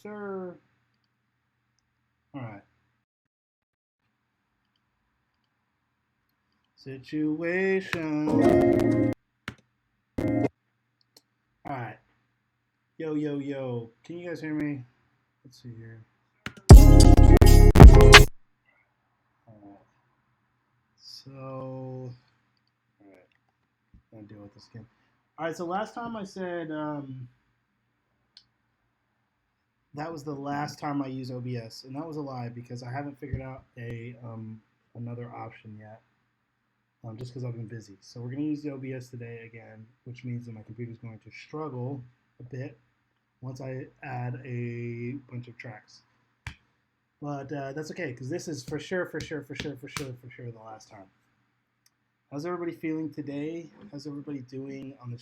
sir. All right. Situation. All right. Yo, yo, yo. Can you guys hear me? Let's see here. All right. So, all right. Gonna deal with this again. All right. So last time I said that was the last time I used OBS, and that was a lie because I haven't figured out a another option yet. Just because I've been busy. So we're going to use the OBS today again, which means that my computer is going to struggle a bit once I add a bunch of tracks. But that's okay, because this is for sure the last time. How's everybody feeling today? How's everybody doing on the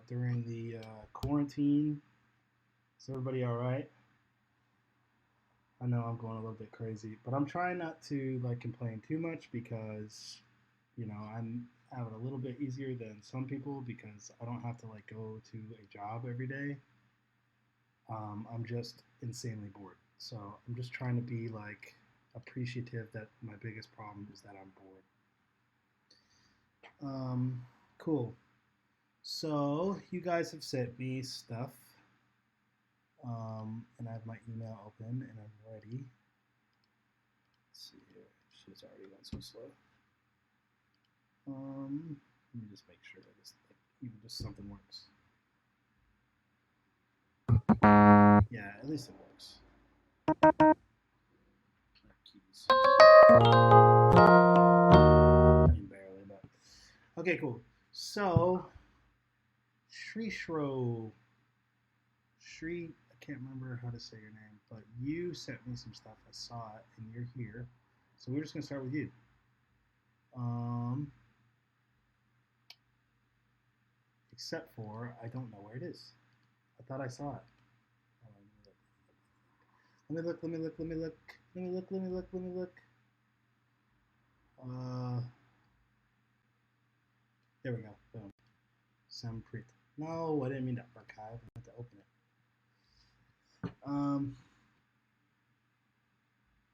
during the quarantine? Is everybody all right? I know I'm going a little bit crazy, but I'm trying not to like complain too much because I'm having a little bit easier than some people because I don't have to like go to a job every day. I'm just insanely bored. So I'm just trying to be like appreciative that my biggest problem is that I'm bored. Cool. So you guys have sent me stuff, and I have my email open and I'm ready. Let's see here. Shit's already gone so slow. Let me just make sure that this, like, even just something works. Yeah, at least it works. Keys. I mean, barely, but okay, cool. So, Shri, I can't remember how to say your name, but you sent me some stuff. I saw it, and you're here. So we're just gonna start with you. Except for I don't know where it is. I thought I saw it. Let me look. There we go. Boom. Samprit. No, I didn't mean to archive. I meant to open it.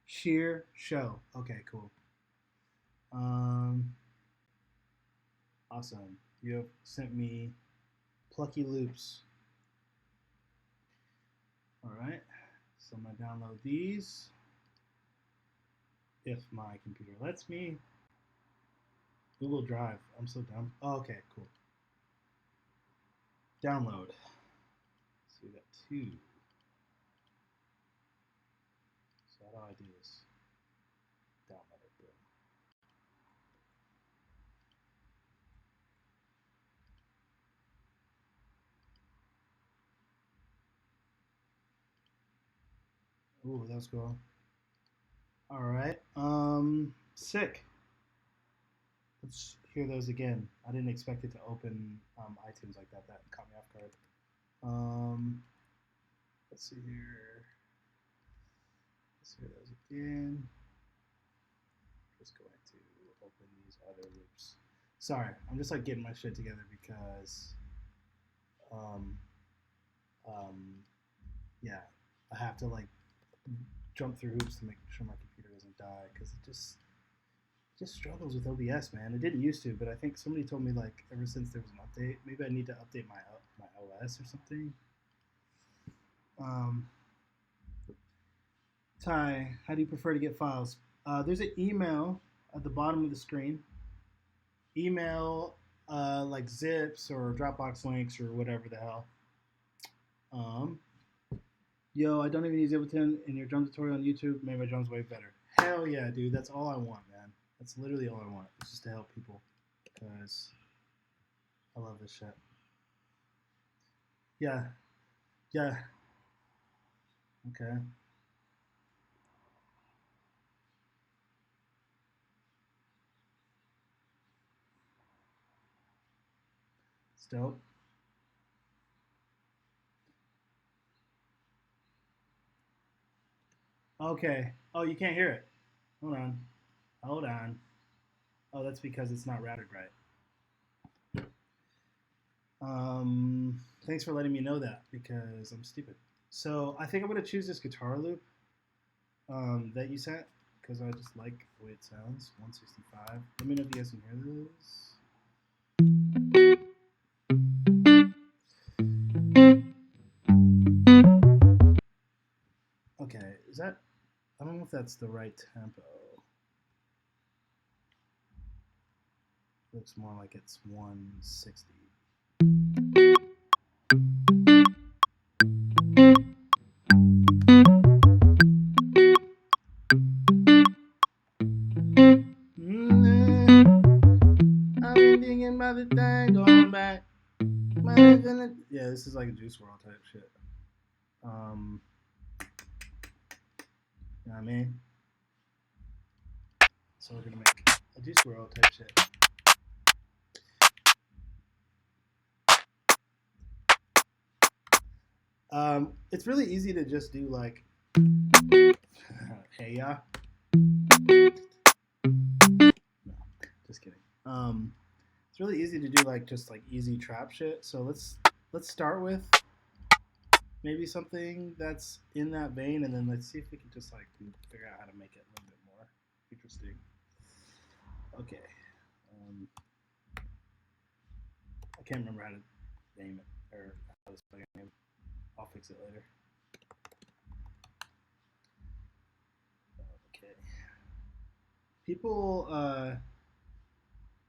Sheer show. Okay, cool. Awesome. You have sent me plucky loops. All right. So I'm gonna download these if my computer lets me. Google Drive. I'm so dumb. Oh, okay, cool. Download. So we got two. So how do I do this? Download it. Boom. Ooh, that was cool. All right. Sick. Let's hear those again. I didn't expect it to open iTunes like that. That caught me off guard. Let's see here. Let's hear those again. Just going to open these other loops. Sorry, I'm just like getting my shit together because, yeah, I have to like jump through hoops to make sure my computer doesn't die because it just struggles with OBS, man. It didn't used to, but I think somebody told me like ever since there was an update, maybe I need to update my OS or something. Ty, how do you prefer to get files? There's an email at the bottom of the screen. Email like zips or Dropbox links or whatever the hell. Yo, I don't even use Ableton in your drum tutorial on YouTube. Made my drums way better. Hell yeah, dude. That's all I want, man. That's literally all I want. It's just to help people because I love this shit. Yeah. Yeah. Okay. It's dope. Okay. Oh, you can't hear it. Hold on. Hold on. Oh, that's because it's not routed right. Thanks for letting me know that because I'm stupid. So I think I'm gonna choose this guitar loop that you sent because I just like the way it sounds. 165. Let me know if you guys can hear this. Okay, is that? I don't know if that's the right tempo. Looks more like it's 160. I've been thinking about the thing going back. Yeah, this is like a Juice WRLD type shit. You know what I mean? So we're gonna make a Juice WRLD type shit. It's really easy to just do like, hey ya. No, just kidding. It's really easy to do like just like easy trap shit. So let's start with maybe something that's in that vein, and then let's see if we can just like figure out how to make it a little bit more interesting. Okay. I can't remember how to name it or how to spell your name. I'll fix it later. Okay.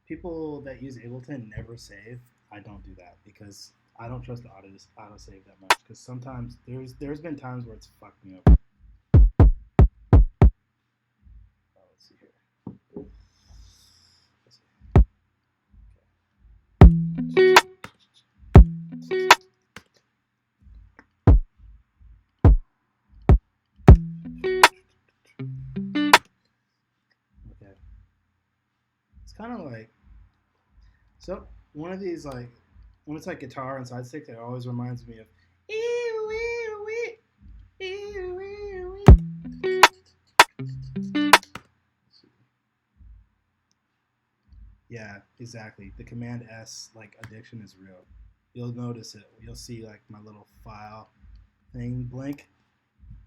People that use Ableton never save. I don't do that because I don't trust the auto save that much. Because sometimes there's been times where it's fucked me over. Let's see here. Let's see. Okay. It's kind of like so one of these like when it's like guitar and side stick, it always reminds me of. Yeah, exactly. The Command S like addiction is real. You'll notice it. You'll see like my little file thing blink.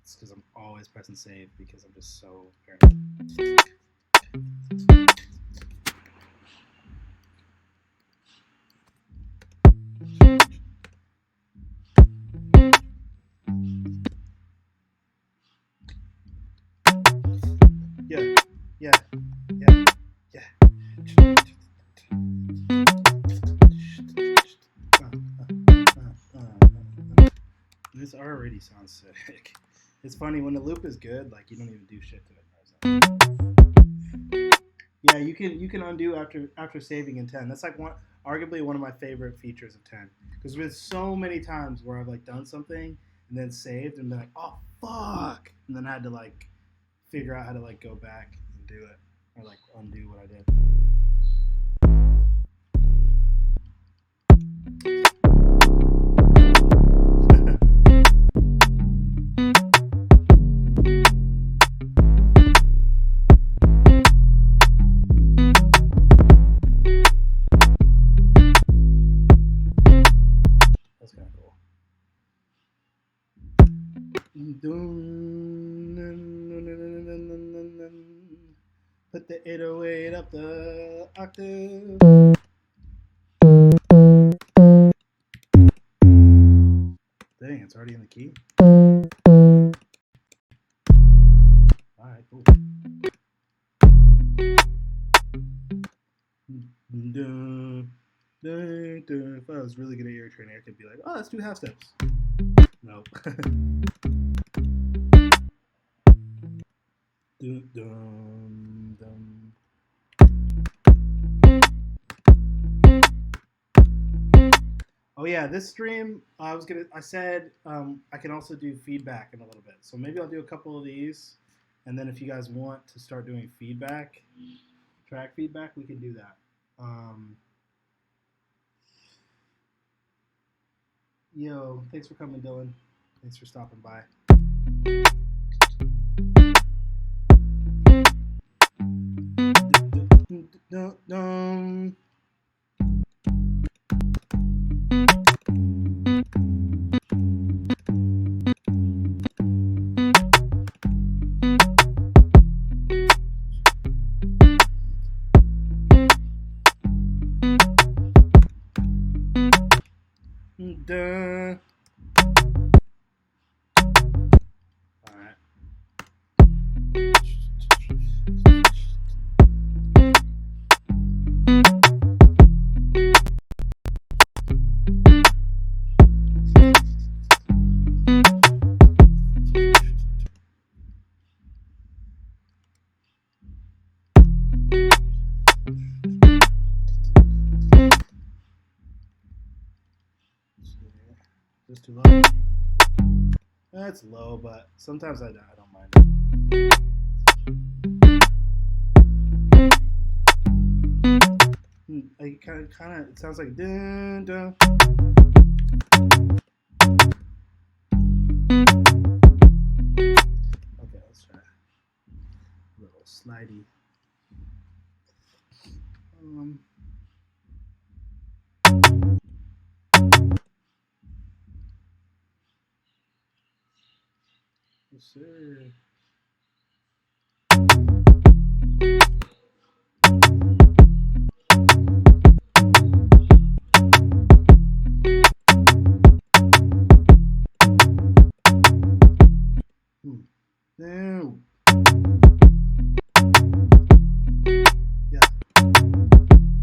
It's because I'm always pressing save because I'm just so paranoid. Yeah, yeah, yeah, yeah. This already sounds sick. It's funny when the loop is good, like you don't even do shit to it. Yeah, you can undo after saving in 10. That's like arguably one of my favorite features of 10 because there's so many times where I've like done something and then saved and been like, oh fuck, and then I had to like figure out how to like go back and do it or like undo what I did. That's kind of cool. Put the 808 up the octave. Dang, it's already in the key. All right, cool. If I was really good at ear training, I could be like, oh, let's do half steps. Nope. Oh yeah, this stream I said I can also do feedback in a little bit. So maybe I'll do a couple of these, and then if you guys want to start doing feedback, track feedback, we can do that. Yo, thanks for coming, Dylan. Thanks for stopping by. dun. All right. Just too low. That's low, but sometimes I don't mind it. Like kind of, it sounds like dun dun. Okay, let's try a little slidey. Yes, sir. No. Yeah.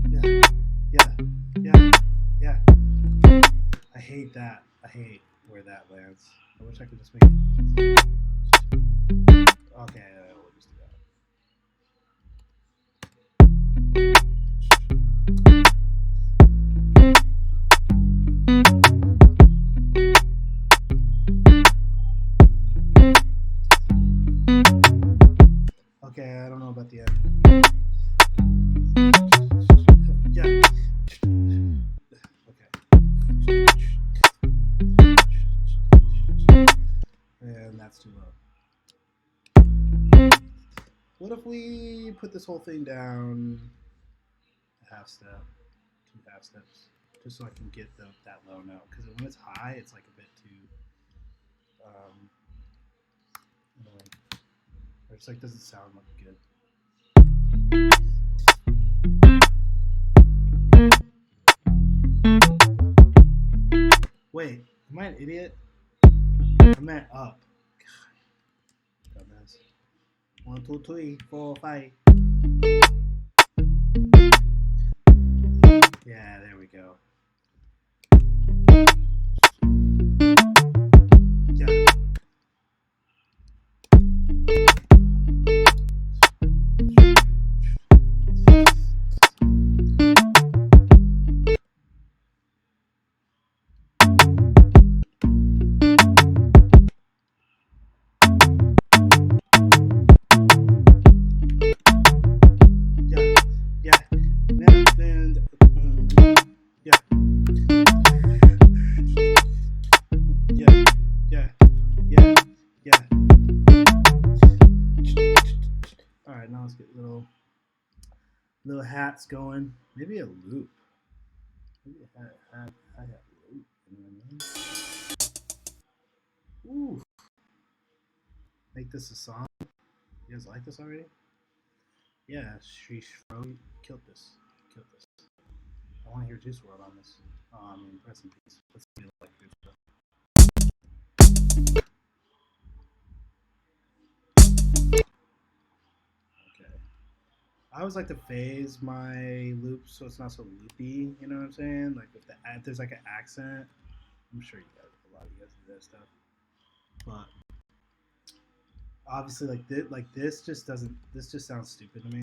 Yeah. Yeah. Yeah. Yeah. I hate that. I hate where that lands. I wish I could just make it. Okay, we'll just do that. Okay, I don't know about the end. Yeah. Okay. And that's too low. What if we put this whole thing down a half step, 2 half steps, just so I can get that low note? Because when it's high, it's like a bit too, or it's like doesn't sound like good. Wait, am I an idiot? I meant up. God, dumbass. 1, 2, 3, 4, 5. Yeah, there we go. Yeah. Alright, now let's get little hats going. Maybe a loop. Maybe a hat loop. You know what I mean? Ooh. Make this a song. You guys like this already? Yeah, sheesh, bro. Killed this. I want to hear Juice WRLD on this. Rest in peace. Let's see like Juice WRLD. Okay. I always like to phase my loops so it's not so loopy. You know what I'm saying? Like if there's like an accent, I'm sure a lot of you guys do that stuff. But obviously, like this just doesn't. This just sounds stupid to me.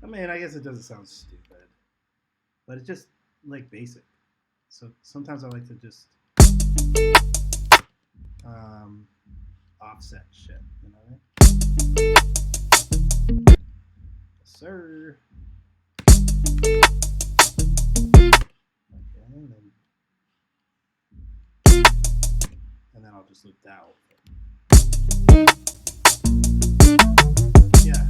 I mean, I guess it doesn't sound stupid, but it's just like basic. So sometimes I like to just offset shit. You know what I mean? Yes, sir. Okay, and then I'll just loop that whole thing. Yeah.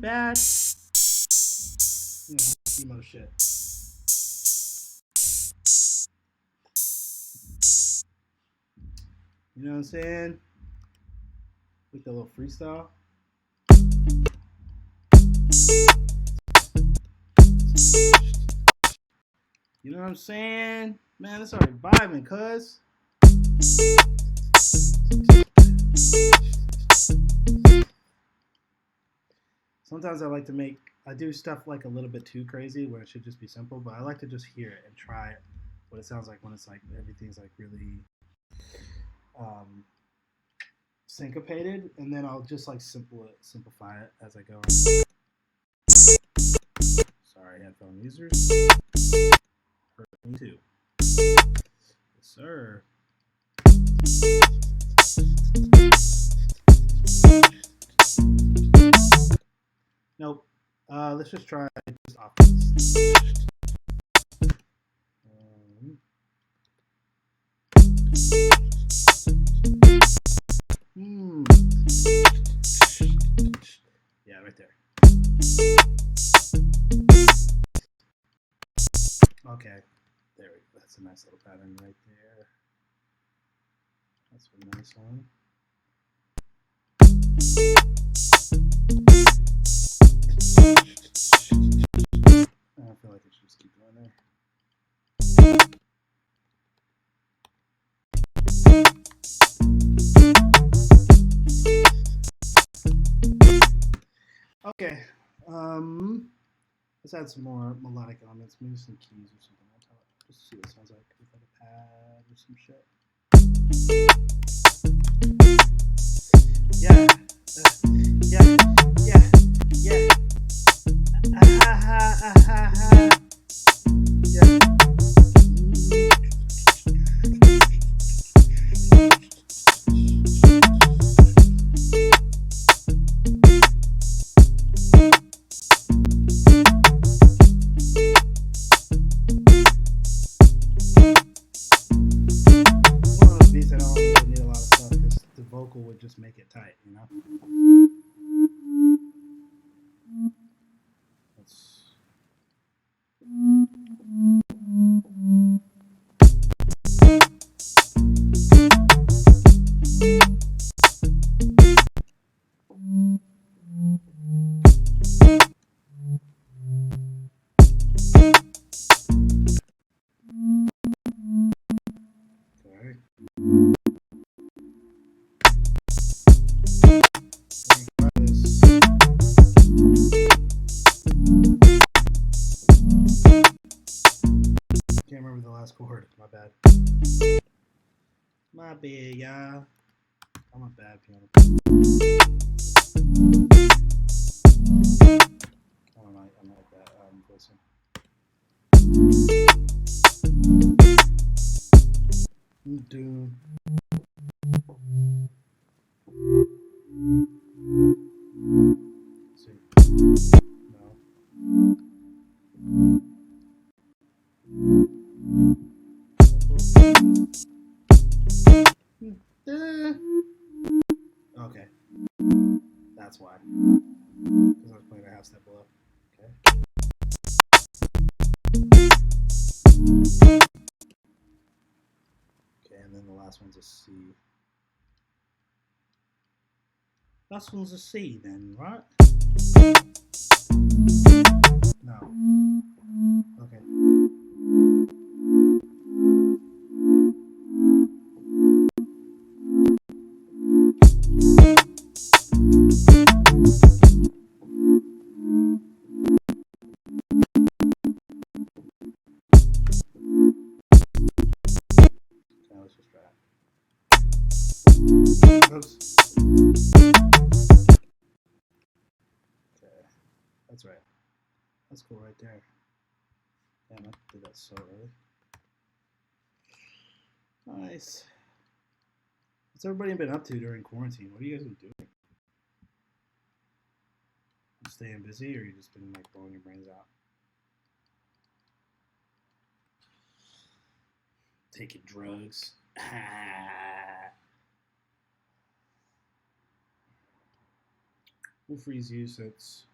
bad. You know, emo shit. You know what I'm saying? Like the little freestyle. You know what I'm saying? Man, it's already vibing, cuz. Sometimes I do stuff like a little bit too crazy when it should just be simple, but I like to just hear it and try it, what it sounds like when it's like everything's like really um, syncopated, and then I'll just like simplify it as I go. Sorry, headphone users. Hurt me too. Yes, sir. Nope. Let's just try just off. Yeah, right there. Okay. There we go. That's a nice little pattern right there. That's a nice one. I feel like it should just keep going there. Okay. Let's add some more melodic elements, maybe some keys or something on top. Just see what it sounds like with like a pad or some shit. Yeah. Yeah. Yeah. Yeah. Ah ha ha ha ha. Yeah. Vocal would just make it tight, you know? Let's... Okay. Can't remember the last chord. My bad. My bad, y'all. I'm a bad piano. I like that voicing. Dude. No. Okay. That's why. Because I was playing a half step below. Okay. Okay, and then the last one's a C. Last one's a C then, right? No. Okay. Let's just try it. Oops. Okay. That's right. That's cool right there. Damn, I did that so early. Nice. What's everybody been up to during quarantine? What have you guys been doing? You staying busy, or you just been like blowing your brains out? Taking drugs. We'll freeze you since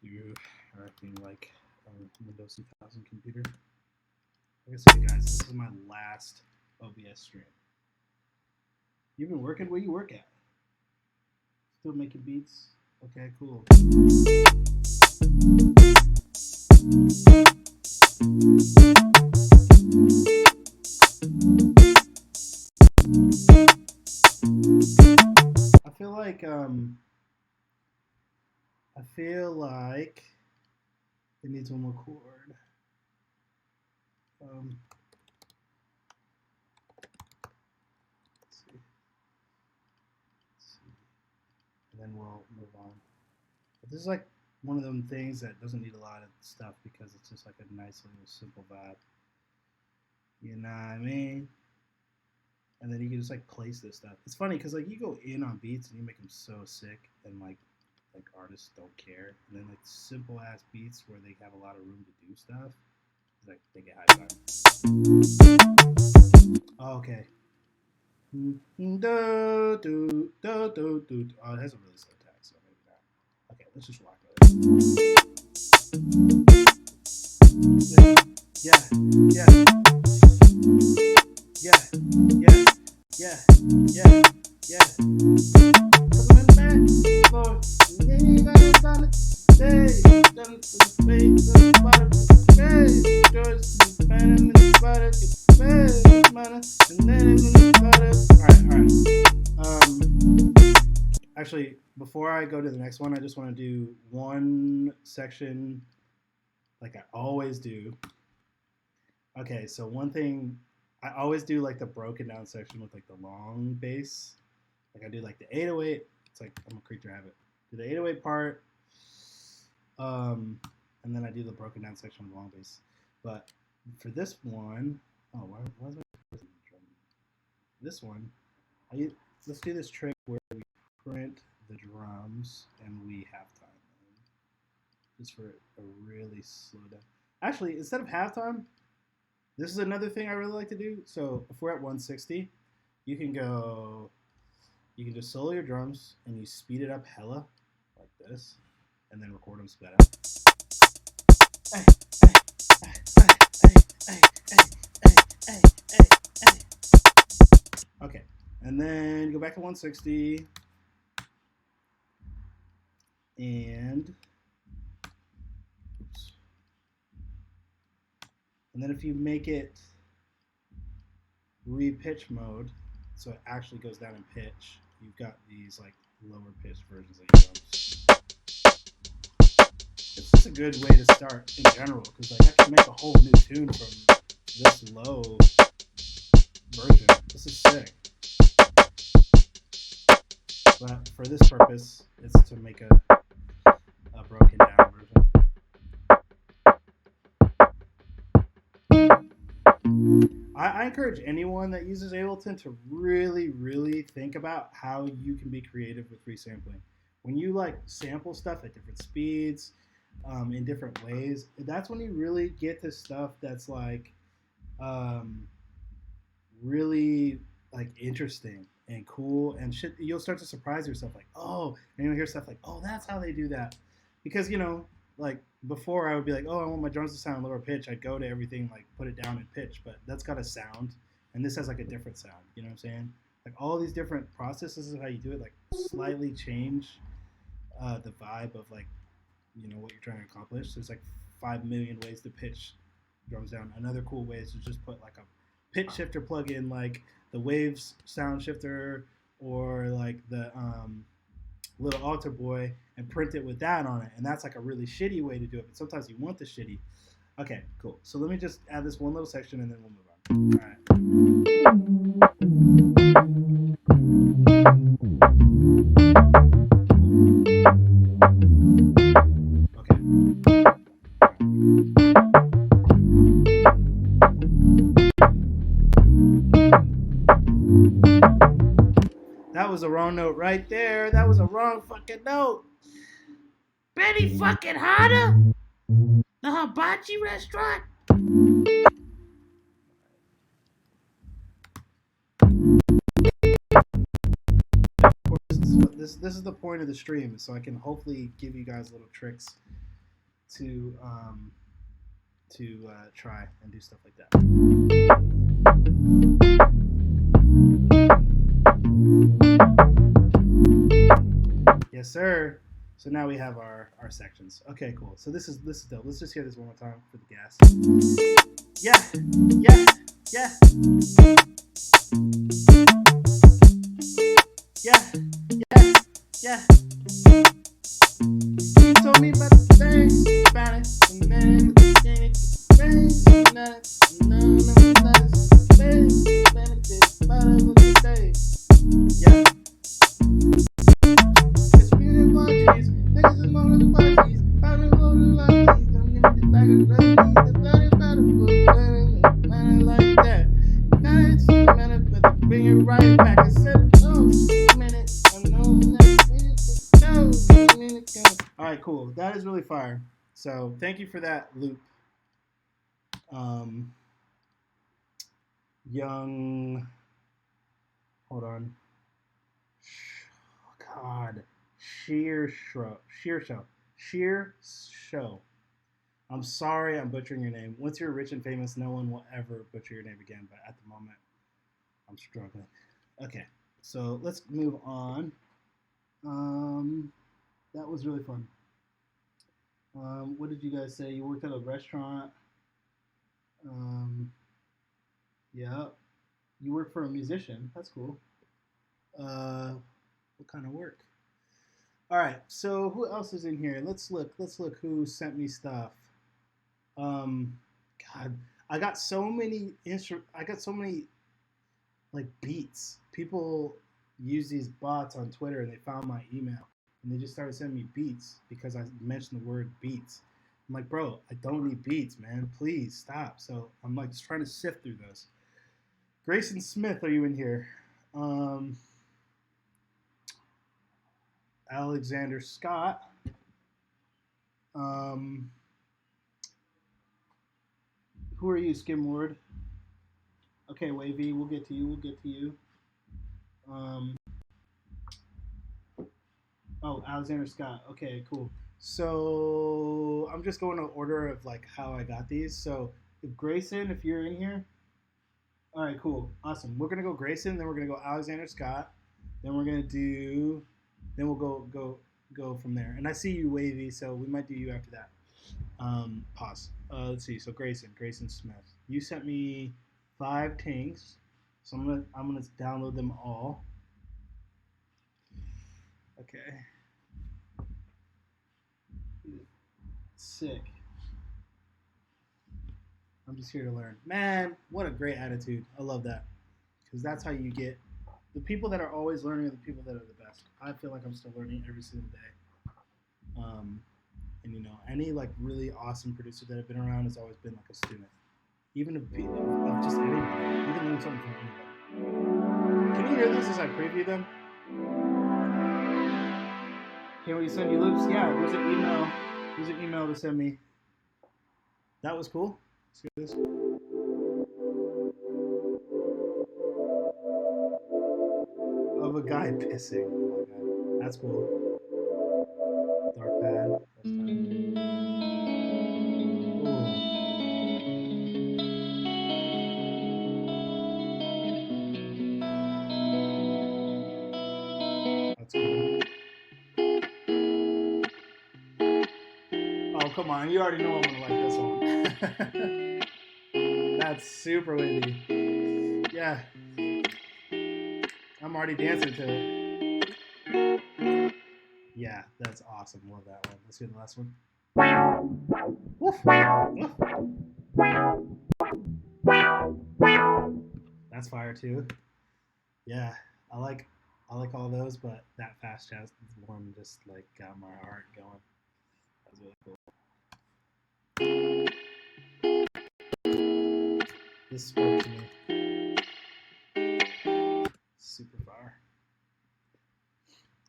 You are acting like a Windows 2000 computer. Like I said, guys, this is my last OBS stream. You've been working where you work at? Still making beats? Okay, cool. I feel like it needs one more chord. Let's see. And then we'll move on. But this is like one of them things that doesn't need a lot of stuff because it's just like a nice little simple vibe. You know what I mean? And then you can just like place this stuff. It's funny because like you go in on beats and you make them so sick, and like artists don't care. And then like simple ass beats where they have a lot of room to do stuff, like they get high time. Oh, okay. Oh, it has a really slow tag, so maybe not. Okay, let's just rock with it. Yeah, yeah, yeah, yeah, yeah, yeah, yeah. Actually, before I go to the next one, I just want to do one section like I always do. Okay, so one thing, I always do like the broken down section with like the long bass. Like I do like the 808. It's like I'm a creature habit. Do the 808 part, and then I do the broken down section with the long bass. But for this one, oh, why is my drum? This one, let's do this trick where we print the drums and we halftime just for a really slow down. Actually, instead of halftime, this is another thing I really like to do. So if we're at 160, you can just solo your drums and you speed it up hella like this, and then record them sped up. Okay, and then go back to 160, and then if you make it re-pitch mode, so it actually goes down in pitch, you've got these like lower pitched versions of your drums. It's just a good way to start in general, because like I can make a whole new tune from this low version. This is sick. But for this purpose, it's to make a broken down version. I encourage anyone that uses Ableton to really, really think about how you can be creative with resampling. When you like sample stuff at different speeds, in different ways, that's when you really get to stuff that's like really like interesting and cool and shit. You'll start to surprise yourself, like, oh, and you'll hear stuff like, oh, that's how they do that. Because like before I would be like, oh, I want my drums to sound lower pitch. I'd go to everything, like put it down in pitch, but that's got a sound, and this has like a different sound. You know what I'm saying? Like all these different processes of how you do it, like slightly change the vibe of like what you're trying to accomplish. There's like 5 million ways to pitch drums down. Another cool way is to just put like a pitch shifter plugin, like the Waves sound shifter or like the little altar boy, and print it with that on it. And that's like a really shitty way to do it, but sometimes you want the shitty. Okay, cool. So let me just add this one little section and then we'll move on. All right. Okay. That was a wrong note right there. That was a wrong fucking note. Benny fucking Hanna? The hibachi restaurant? This is the point of the stream, so I can hopefully give you guys little tricks to try and do stuff like that. Yes, sir. So now we have our sections. Okay, cool. So this is dope. Let's just hear this one more time for the gas. Yeah, yeah, yeah, yeah, yeah, yeah. You told me about the things about it, and then things about it, none of the things benefits about it with the day. Yeah. It's feeling watches, niggas is more than parties, powder more than lobbies, don't give me back of the bloody powder, man, like that. Now it's a minute, but bring it right back. I said, oh, a minute, I know that minute to go. All right, cool. That is really fire. So thank you for that loop. Young, hold on. God, sheer show. I'm sorry, I'm butchering your name. Once you're rich and famous, no one will ever butcher your name again. But at the moment, I'm struggling. Okay, so let's move on. That was really fun. What did you guys say? You worked at a restaurant. Um, yeah. You work for a musician. That's cool. What kind of work? All right. So who else is in here? Let's look. Let's look who sent me stuff. Um, God, I got so many like beats. People use these bots on Twitter and they found my email and they just started sending me beats because I mentioned the word beats. I'm like, bro, I don't need beats, man. Please stop. So I'm like just trying to sift through those. Grayson Smith, are you in here? Um, Alexander Scott. Um, who are you, Skimward? Okay, Wavy, we'll get to you. We'll get to you. Um, oh, Alexander Scott. Okay, cool. So I'm just going to order of like how I got these. So if Grayson, if you're in here, all right, cool, awesome. We're gonna go Grayson, then we're gonna go Alexander Scott, then we're gonna do, then we'll go from there. And I see you, Wavy, so we might do you after that. Pause. Let's see. So Grayson Smith, you sent me 5 tanks, so I'm gonna download them all. Okay. Sick. I'm just here to learn. Man, what a great attitude. I love that. Because that's how you get the people that are always learning are the people that are the best. I feel like I'm still learning every single day. And any like really awesome producer that I've been around has always been like a student. Even if just anybody, you can learn something from anybody. Can you hear this as I preview them? Can we send you loops? Yeah, there's an email. There's an email to send me. That was cool. Let's hear this. Of a guy pissing. Oh my god, that's cool. Dark pad. That's That's cool. Oh come on, you already know I'm gonna like this one. That's super wavy. Yeah, I'm already dancing to it. Yeah, that's awesome. Love that one. Let's do the last one. Woof. Woof. That's fire too. Yeah, I like all those, but that fast jazz one just like got my heart going. That was really cool. This spoke to me. Super fire.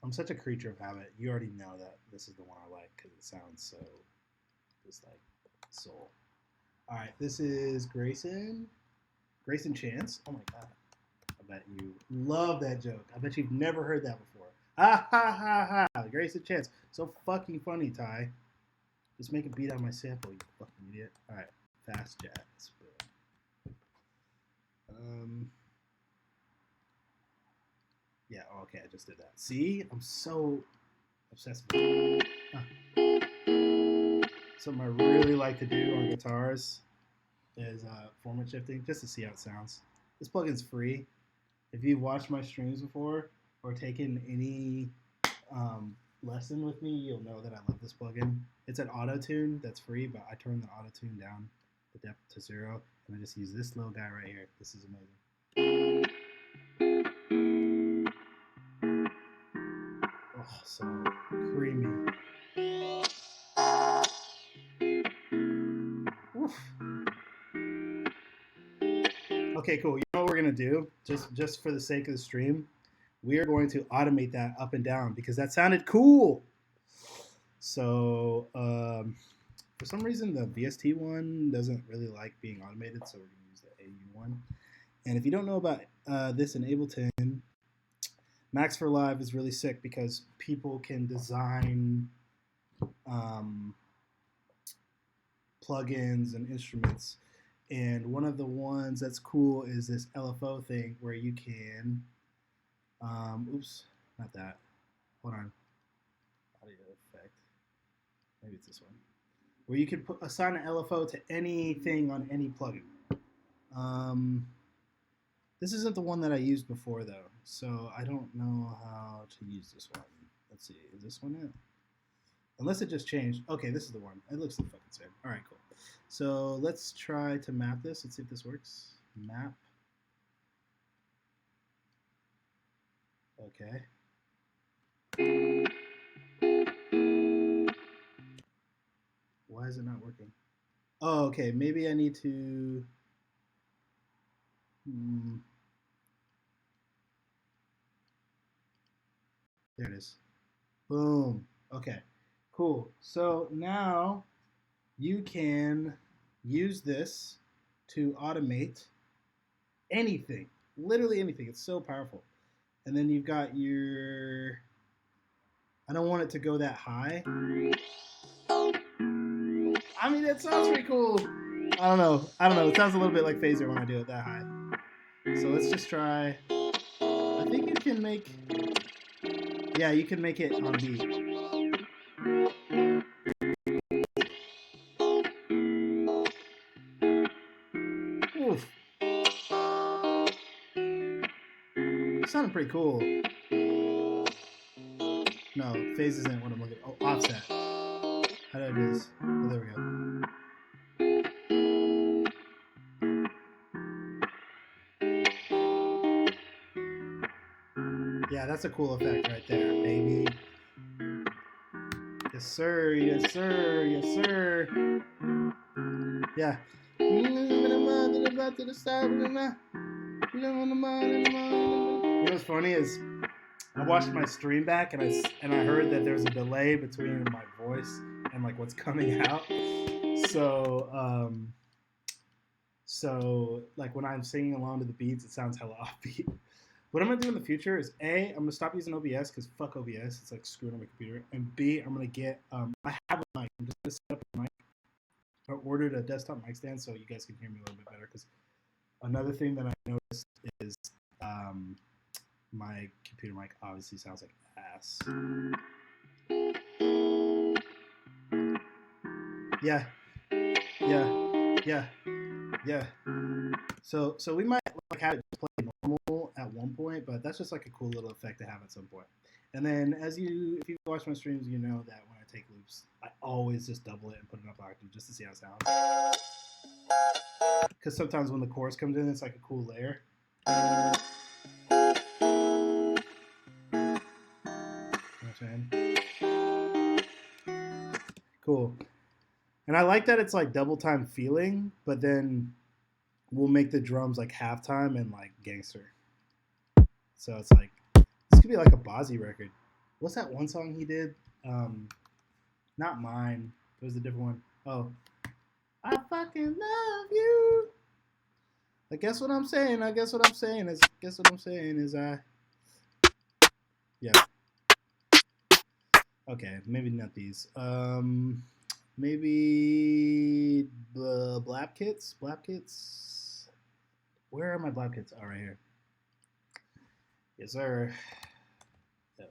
I'm such a creature of habit. You already know that this is the one I like because it sounds so just like soul. All right, this is Grayson. Grayson Chance. Oh my god. I bet you love that joke. I bet you've never heard that before. Ha ha ha ha. Grayson Chance. So fucking funny, Ty. Just make a beat on my sample, you fucking idiot. All right, fast jazz. Yeah, okay, I just did that. See, I'm so obsessed with it. Something I really like to do on guitars is format shifting, just to see how it sounds. This plugin's free. If you've watched my streams before or taken any lesson with me, you'll know that I love this plugin. It's an auto tune that's free, but I turn the auto tune down the depth to 0, and I just use this little guy right here. This is amazing. Oh, so creamy. Oof. Okay, cool. You know what we're gonna do? Just for the sake of the stream, we are going to automate that up and down because that sounded cool. So for some reason, the VST one doesn't really like being automated, so we're going to use the AU one. And if you don't know about this in Ableton, Max for Live is really sick because people can design plugins and instruments. And one of the ones that's cool is this LFO thing where you can, oops, not that. Hold on. Audio effect. Maybe it's this one. Where you can assign an LFO to anything on any plugin. This isn't the one that I used before though, so I don't know how to use this one. Let's see, is this one it? Unless it just changed. Okay, this is the one. It looks the fucking same. All right, cool. So let's try to map this. Let's see if this works. Map. Okay. Why is it not working? Oh, okay. Maybe I need to. There it is. Boom. Okay. Cool. So now you can use this to automate anything, literally anything. It's so powerful. And then you've got your, I don't want it to go that high. I mean, it sounds pretty cool. I don't know. It sounds a little bit like phaser when I do it that high. So let's just try. I think you can make, yeah, you can make it on beat. Oof. It sounded pretty cool. No, phase isn't what I'm looking at. Oh, offset. How do I do this? Oh, there we go. Yeah, that's a cool effect right there, baby. Yes, sir. Yes, sir. Yes, sir. Yeah. You know what's funny is I watched my stream back and I heard that there's a delay between my voice and like what's coming out. So like when I'm singing along to the beats, it sounds hella offbeat. What I'm gonna do in the future is A, I'm gonna stop using OBS because fuck OBS, it's like screwing up my computer. And B, I'm gonna get I have a mic. I'm just gonna set up a mic. I ordered a desktop mic stand so you guys can hear me a little bit better. Because another thing that I noticed is my computer mic obviously sounds like ass. Yeah, yeah. So we might like have it play normal at one point, but that's just like a cool little effect to have at some point. And then if you watch my streams, you know that when I take loops, I always just double it and put it up octave just to see how it sounds. Because sometimes when the chorus comes in, it's like a cool layer. Cool. And I like that it's like double time feeling, but then we'll make the drums like halftime and like gangster. So it's like this could be like a Bozzy record. What's that one song he did? Not mine. It was a different one. Oh, I fucking love you. I guess what I'm saying. Is yeah. Okay, maybe not these. Maybe blap kits. Blap kits. Where are my blap kits? Oh, right here. Yes, sir. Oh.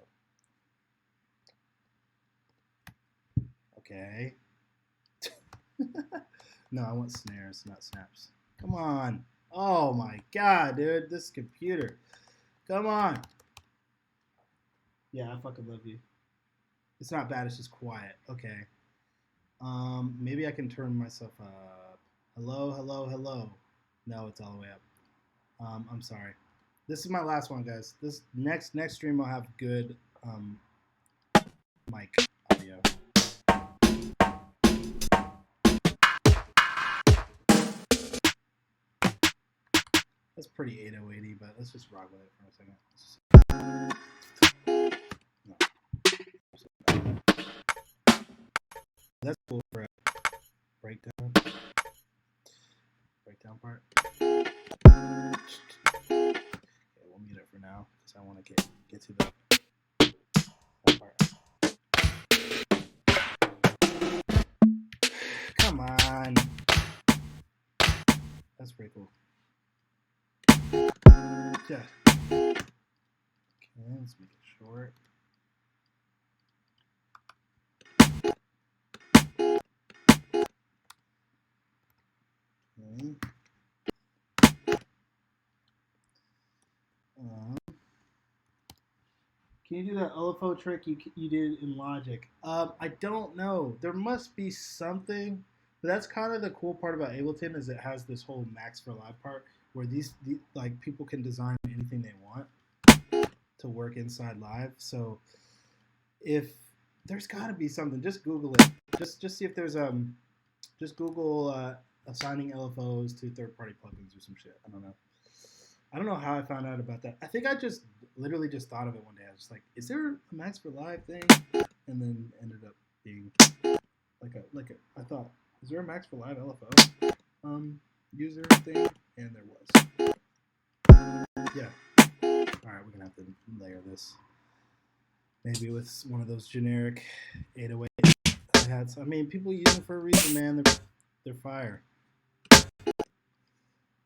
Okay. No, I want snares, not snaps. Come on. Oh my god, dude. This computer. Come on. Yeah, I fucking love you. It's not bad, it's just quiet. Okay. Maybe I can turn myself up. Hello, hello, hello. No, it's all the way up. I'm sorry. This is my last one, guys. This next stream I'll have good mic audio. That's pretty 8080, but let's just rock with it for a second. No. That's cool for a breakdown part. Okay, we'll mute it for now because I want to get to that part. Come on. That's pretty cool. Yeah. Okay, let's make it short. Okay. Can you do that LFO trick you did in Logic? I don't know. There must be something, but that's kind of the cool part about Ableton is it has this whole Max for Live part where these like people can design anything they want to work inside Live. So if there's got to be something, just Google it. Just see if there's just Google assigning LFOs to third-party plugins or some shit. I don't know. I don't know how I found out about that. I think I just literally just thought of it one day. I was just like, is there a Max for Live thing? And then ended up being like a I thought, is there a Max for Live LFO user thing? And there was. Yeah. Alright, we're gonna have to layer this. Maybe with one of those generic 808 hi-hats. I mean, people use them for a reason, man. They're fire.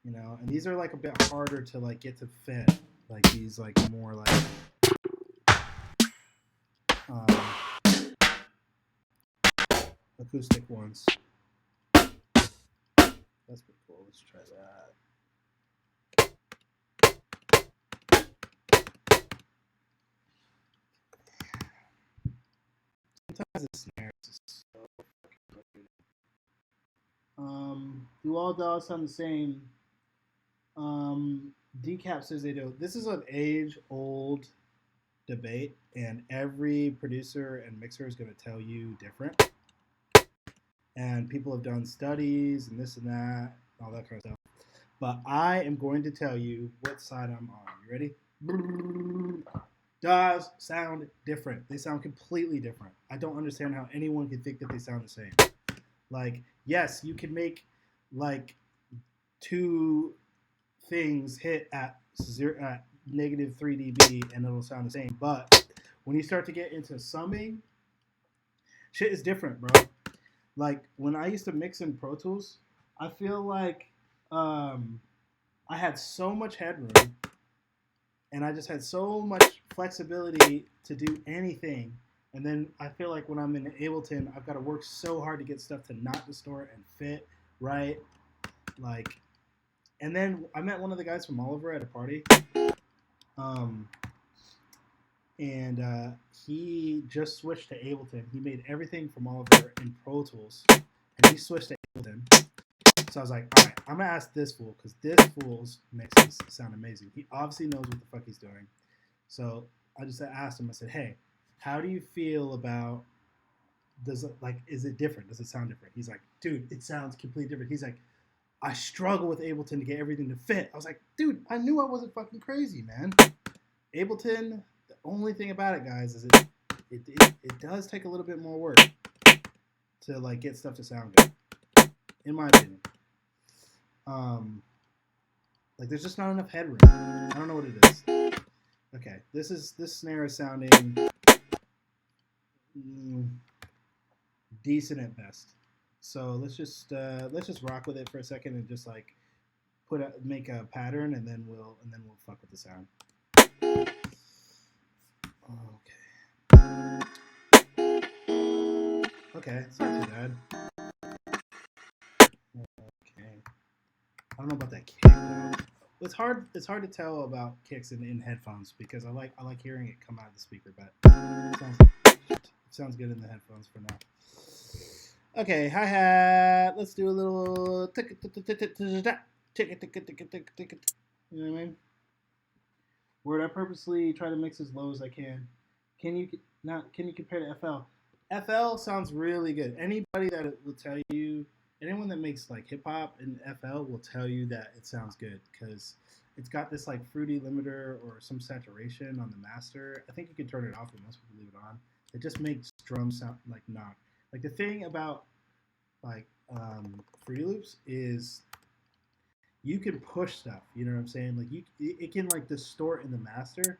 You know, and these are like a bit harder to like get to fit, like these like more like acoustic ones. That's pretty cool. Let's try that. Sometimes the snares is so fucking good. Do all DAWs sound the same? Decap says they do. This is an age-old debate, and every producer and mixer is going to tell you different. And people have done studies and this and that, all that kind of stuff. But I am going to tell you what side I'm on. You ready? DAWs sound different. They sound completely different. I don't understand how anyone could think that they sound the same. Like, yes, you can make like two things hit at negative 3 dB and it'll sound the same. But when you start to get into summing, shit is different, bro. Like when I used to mix in Pro Tools, I feel like I had so much headroom and I just had so much flexibility to do anything. And then I feel like when I'm in Ableton, I've got to work so hard to get stuff to not distort and fit right. Like, and then I met one of the guys from Oliver at a party. And he just switched to Ableton. He made everything from Oliver in Pro Tools, and he switched to Ableton. So I was like, all right, I'm gonna ask this fool because this fool's mixes sound amazing. He obviously knows what the fuck he's doing. So I just asked him. I said, hey, how do you feel about is it different? Does it sound different? He's like, dude, it sounds completely different. He's like, I struggle with Ableton to get everything to fit. I was like, dude, I knew I wasn't fucking crazy, man. Ableton, the only thing about it, guys, is it does take a little bit more work to like get stuff to sound good, in my opinion. Like there's just not enough headroom. I don't know what it is. Okay, this snare is sounding decent at best. So let's just rock with it for a second and just like make a pattern, and then we'll fuck with the sound. Okay, it's not too bad. Okay, I don't know about that kick though. It's hard. It's hard to tell about kicks in headphones because I like hearing it come out of the speaker, but it sounds good in the headphones for now. Okay, hi hat. Let's do a little tick. You know what I mean? Word. I purposely try to mix as low as I can. Can you not? Can you compare to FL? FL sounds really good. Anybody that will tell you, anyone that makes like hip hop in FL will tell you that it sounds good because it's got this like fruity limiter or some saturation on the master. I think you can turn it off, but most people leave it on. It just makes drums sound like knock. Like the thing about like Fruity Loops is you can push stuff. You know what I'm saying? Like it can like distort in the master,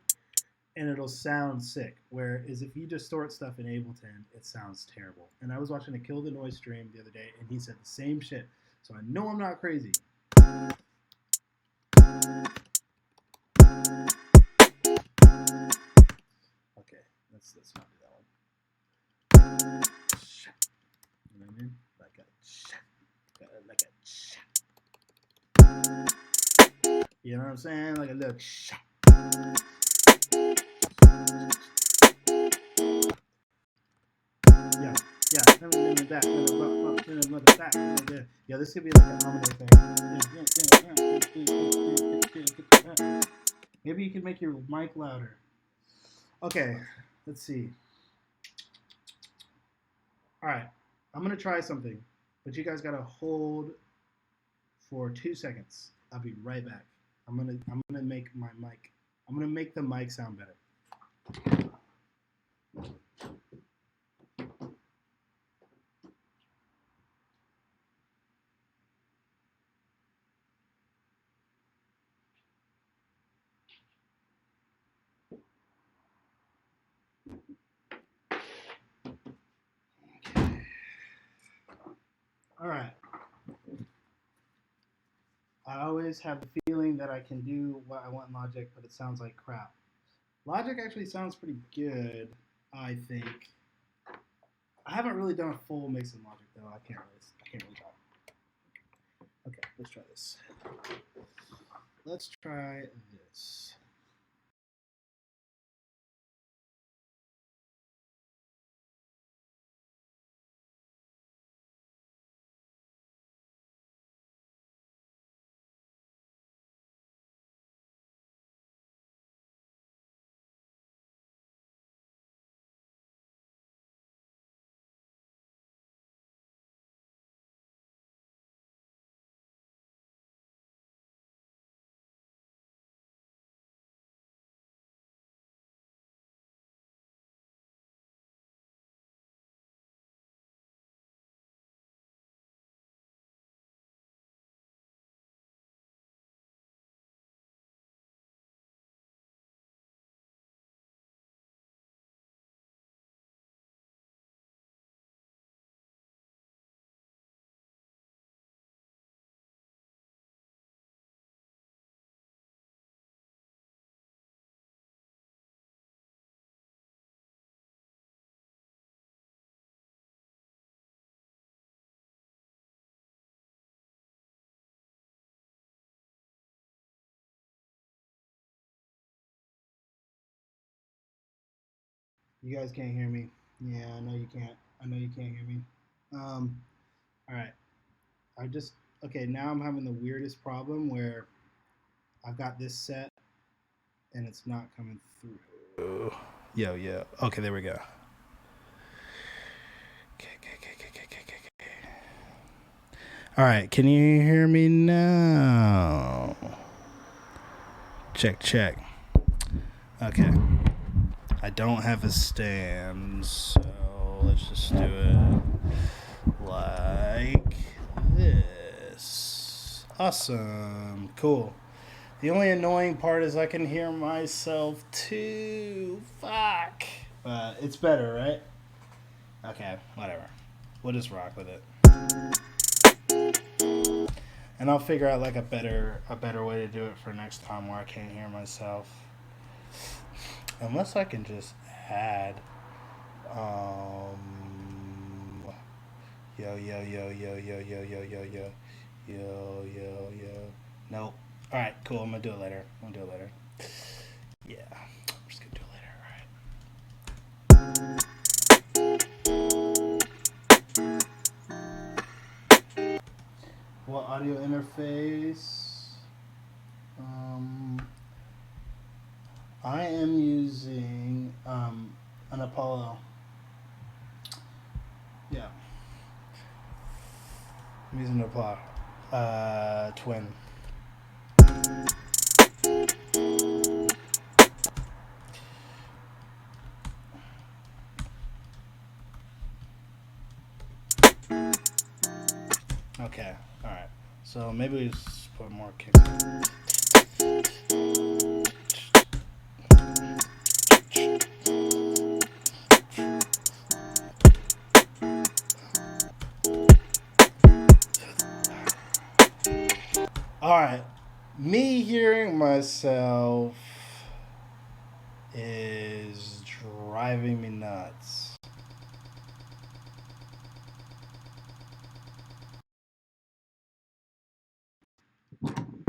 and it'll sound sick. Whereas if you distort stuff in Ableton, it sounds terrible. And I was watching a Kill the Noise stream the other day, and he said the same shit. So I know I'm not crazy. Okay, let's not do that one. You know what I mean? Like a you know what I'm saying? Like a little yeah. Yeah, this could be like an harmony thing. Maybe you can make your mic louder. Okay, let's see. All right, I'm gonna try something, but you guys gotta hold for 2 seconds. I'll be right back. I'm gonna make my mic. I'm gonna make the mic sound better. All right. I always have the feeling that I can do what I want in Logic, but it sounds like crap. Logic actually sounds pretty good, I think. I haven't really done a full mix in Logic though. I can't really talk. Okay, let's try this. Let's try this. You guys can't hear me. Yeah, I know you can't. I know you can't hear me. All right. I just okay. Now I'm having the weirdest problem where I've got this set and it's not coming through. Yo. Okay, there we go. Okay. All right, can you hear me now? Check. Okay. I don't have a stand, so let's just do it like this. Awesome. Cool. The only annoying part is I can hear myself too. Fuck. But it's better, right? Okay, whatever. We'll just rock with it. And I'll figure out like a better way to do it for next time where I can't hear myself. Unless I can just add um yo yo yo yo yo yo yo yo yo yo yo yo. Nope. Alright, cool, I'm gonna do it later. Yeah. I'm just gonna do it later, alright. What audio interface? I am using an Apollo. Yeah. I'm using an Apollo Twin. Okay, alright. So maybe we just put more kicks. Alright. Me hearing myself is driving me nuts.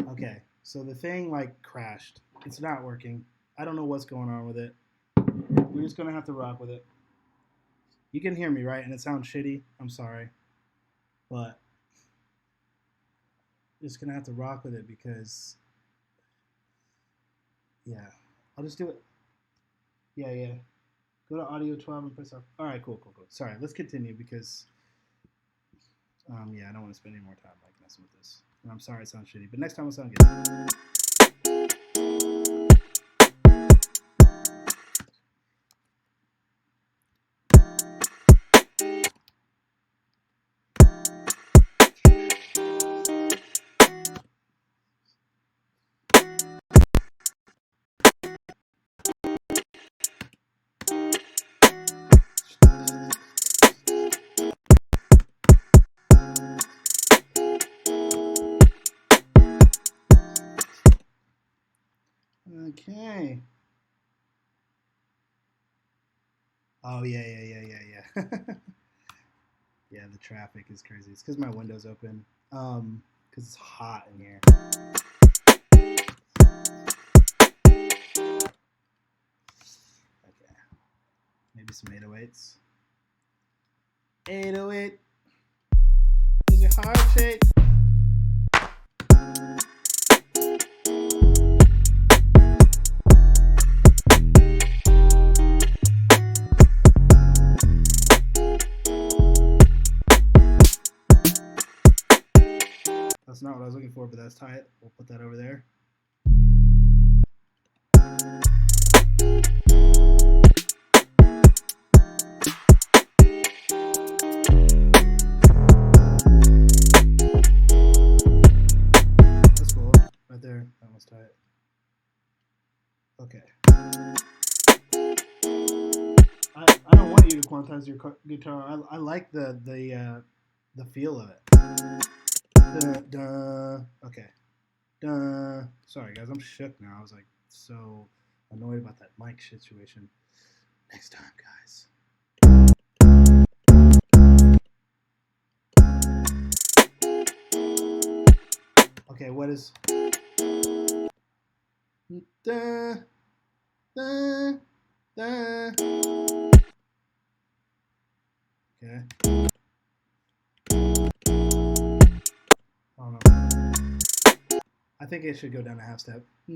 Okay, so the thing like crashed. It's not working. I don't know what's going on with it. We're just gonna have to rock with it. You can hear me, right? And it sounds shitty. I'm sorry. But just gonna have to rock with it because yeah. I'll just do it. Yeah. Go to audio 12 and press up. Alright, cool. Sorry, let's continue because yeah, I don't want to spend any more time like messing with this. And I'm sorry it sounds shitty, but next time it'll sound good. Okay. Oh yeah. Yeah, the traffic is crazy. It's because my window's open. Because it's hot in here. Okay. Maybe some 808s. 808 is your heart shake. That's not what I was looking for, but that's tight. We'll put that over there. That's cool. Right there. That was tight. Okay. I don't want you to quantize your guitar. I like the feel of it. Okay. Sorry guys, I'm shook now. I was like so annoyed about that mic situation. Next time, guys. Okay, what is Okay. Oh no. I think it should go down a half step. I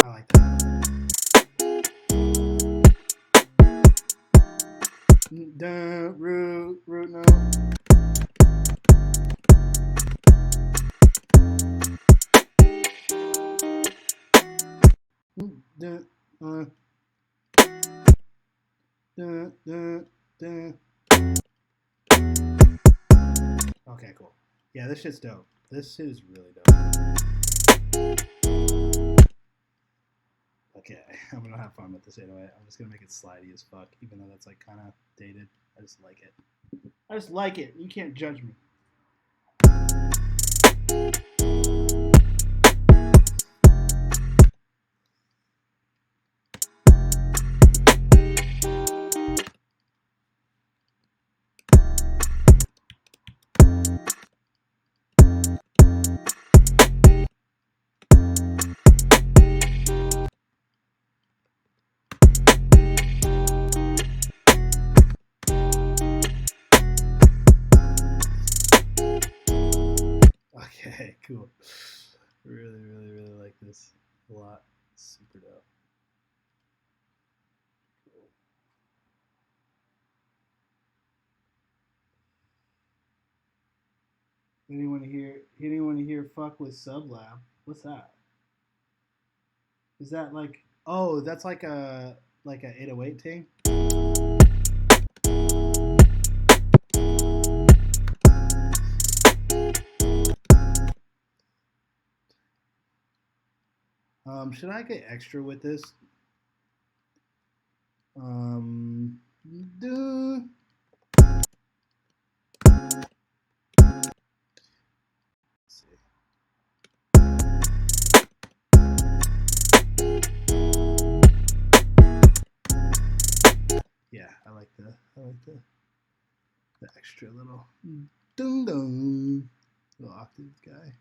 like that. Root note. Okay, cool. Yeah, this shit's dope. This shit is really dope. Okay. Okay, I'm gonna have fun with this 808. I'm just gonna make it slidey as fuck, even though that's like kind of dated. I just like it. I just like it. You can't judge me. Okay, cool. Really, really, really like this a lot. Super dope. Anyone here? Anyone here? Fuck with Sublab? What's that? Is that like? Oh, that's like a 808 thing. Should I get extra with this? Duh. Let's see. Yeah, I like the extra little dun dun little octave guy.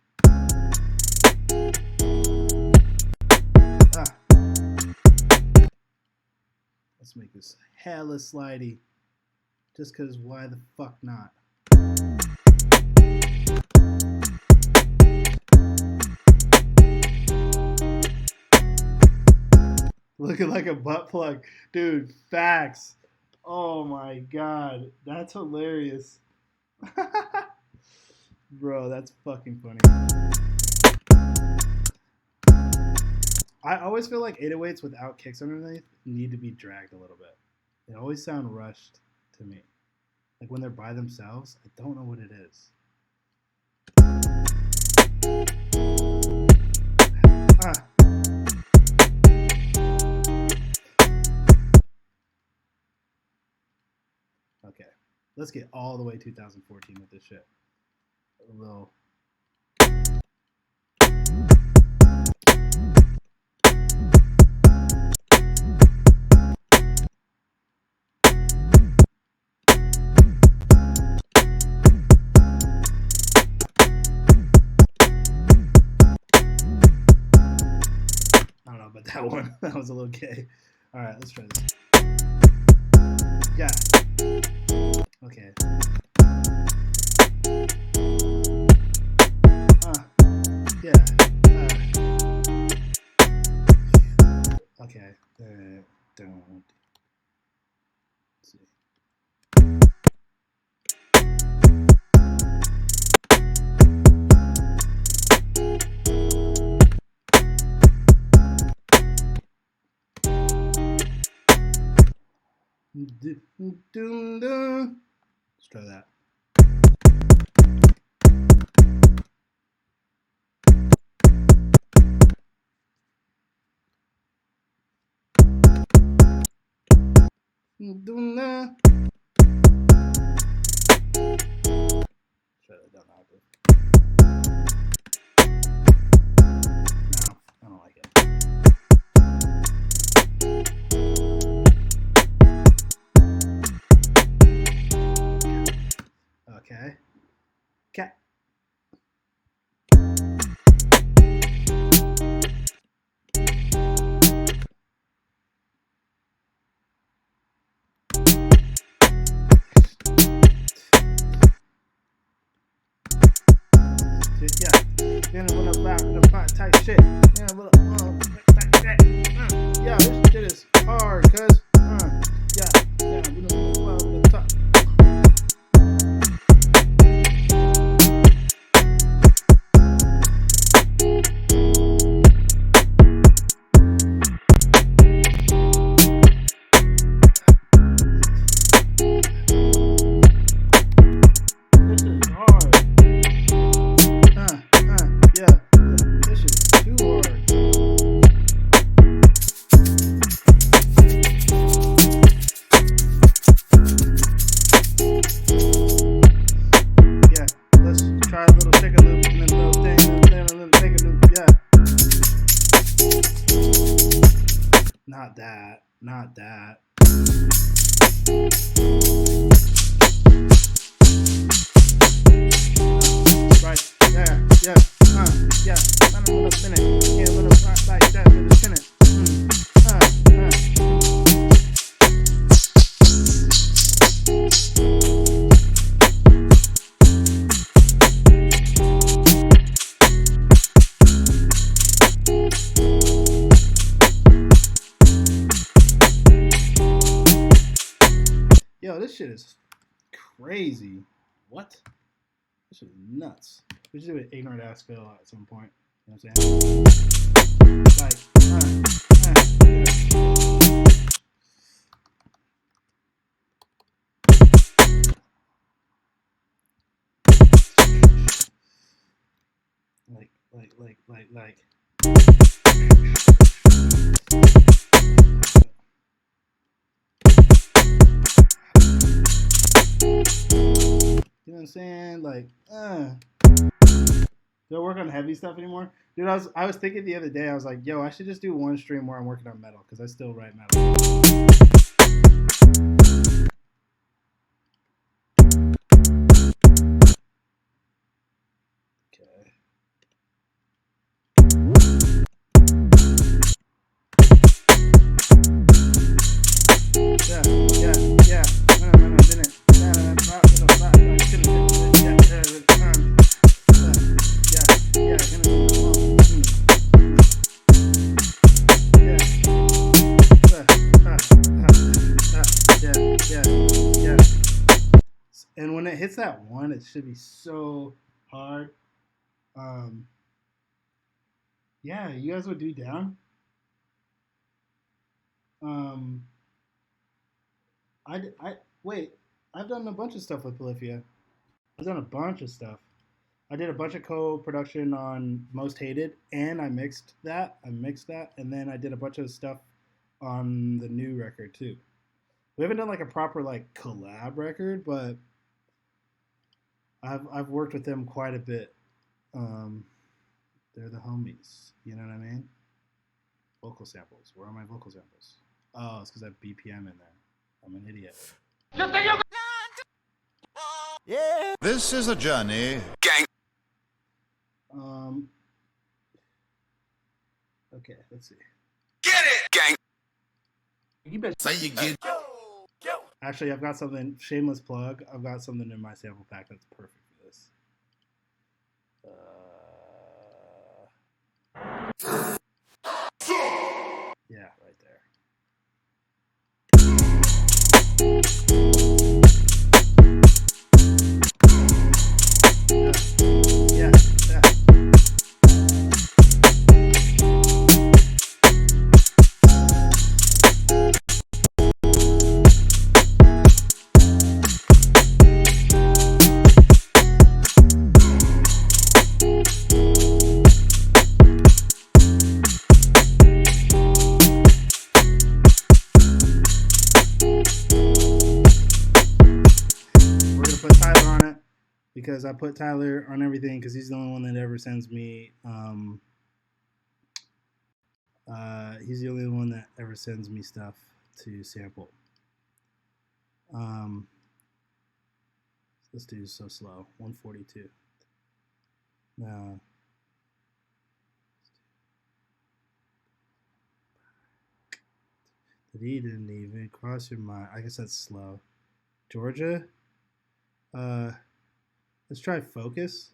Ah. Let's make this hella slidey. Just cause why the fuck not? Looking like a butt plug. Dude, facts. Oh my god. That's hilarious. Bro, that's fucking funny. I always feel like 808s without kicks underneath need to be dragged a little bit. They always sound rushed to me. Like when they're by themselves, I don't know what it is. Ah. Okay, let's get all the way 2014 with this shit. A little. I don't know about that one. That was a little gay. All right, let's try this. Yeah. Okay. Yeah. Okay. Don't. Let's see. Let's try that. Try that down octave. No, I don't like it. Okay. Cat. Yeah, what about the fight type shit? Yeah, what yeah, this shit is hard, cuz. Yeah, we don't know about the top. Not that. Not that. Right there. Yeah. Yeah. Let him spin it. Yeah, let him rock like that. Let him spin it. Yo, this shit is crazy. What? This shit is nuts. We should do an ignorant ass fill at some point. You know what I'm saying? Like, like. You know what I'm saying? Like, do I work on heavy stuff anymore? Dude, I was thinking the other day, I was like, yo, I should just do one stream where I'm working on metal, because I still write metal. Okay. Yeah. No, didn't. Yeah. And when it hits that one, it should be so hard. Yeah, you guys would do down. I've done a bunch of stuff with Lophiile. I've done a bunch of stuff. I did a bunch of co-production on Most Hated, and I mixed that, and then I did a bunch of stuff on the new record too. We haven't done like a proper like collab record, but I've worked with them quite a bit. They're the homies. You know what I mean? Vocal samples. Where are my vocal samples? Oh, it's because I have BPM in there. I'm an idiot. Yeah. This is a journey. Gang. Okay, let's see. Get it, gang. You better say you get. Actually, I've got something. Shameless plug. I've got something in my sample pack that's perfect for this. Yeah, right there. Yeah. Because I put Tyler on everything because he's the only one that ever sends me. He's the only one that ever sends me stuff to sample. Let's do so slow. 142. No. The D didn't even cross your mind. I guess that's slow. Georgia. Let's try focus.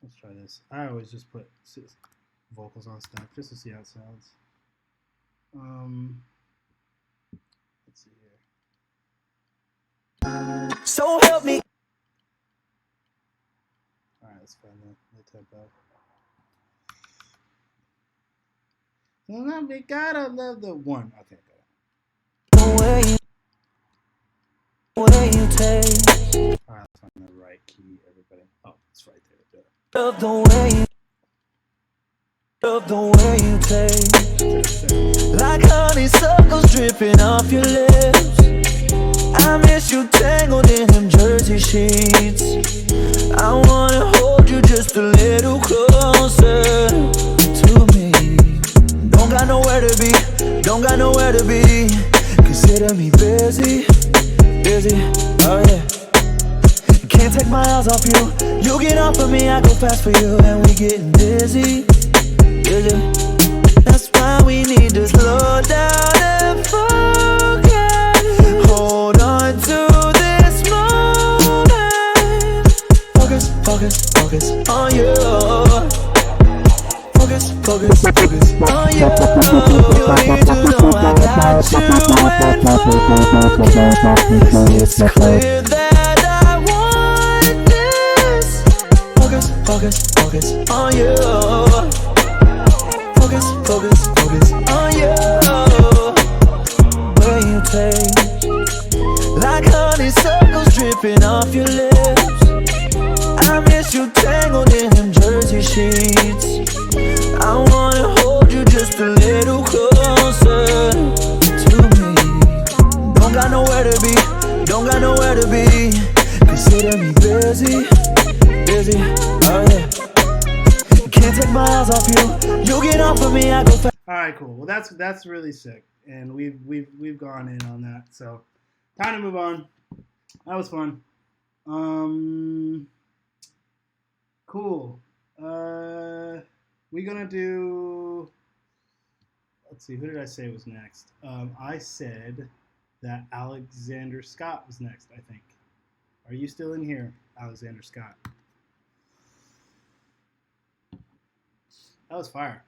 Let's try this. I always just put vocals on stuff just to see how it sounds. Let's see here. So help me. All right, let's find the tempo. We gotta love the one. Okay, Where you take. All right, let's find the right key, everybody. Oh, it's right there. Love the way you taste. Like honeysuckles dripping off your lips. I miss you tangled in them jersey sheets. I wanna hold you just a little closer to me. Don't got nowhere to be, don't got nowhere to be. Consider me busy, busy, oh yeah. Can't take my eyes off you. You get off of me, I go fast for you. And we getting dizzy, dizzy. That's why we need to slow down and focus. Hold on to this moment. Focus, focus, focus on you. Focus, focus, focus on you. You need to know I got you and focus. It's clear that I want this. Focus, focus, focus on you. Focus, focus, focus on you. Where you taste like honeysuckles dripping off your lips. I miss you tangled in them jersey sheets. I wanna hold you just a little closer to me. Don't got nowhere to be, don't got nowhere to be. Consider me busy, busy, oh yeah. Can't take my eyes off you. You get off of me, I go fast. All right, cool. Well, that's really sick, and we've gone in on that. So, time to move on. That was fun. Cool. We're gonna do. Let's see. Who did I say was next? I said that Alexander Scott was next. I think. Are you still in here, Alexander Scott? That was fire.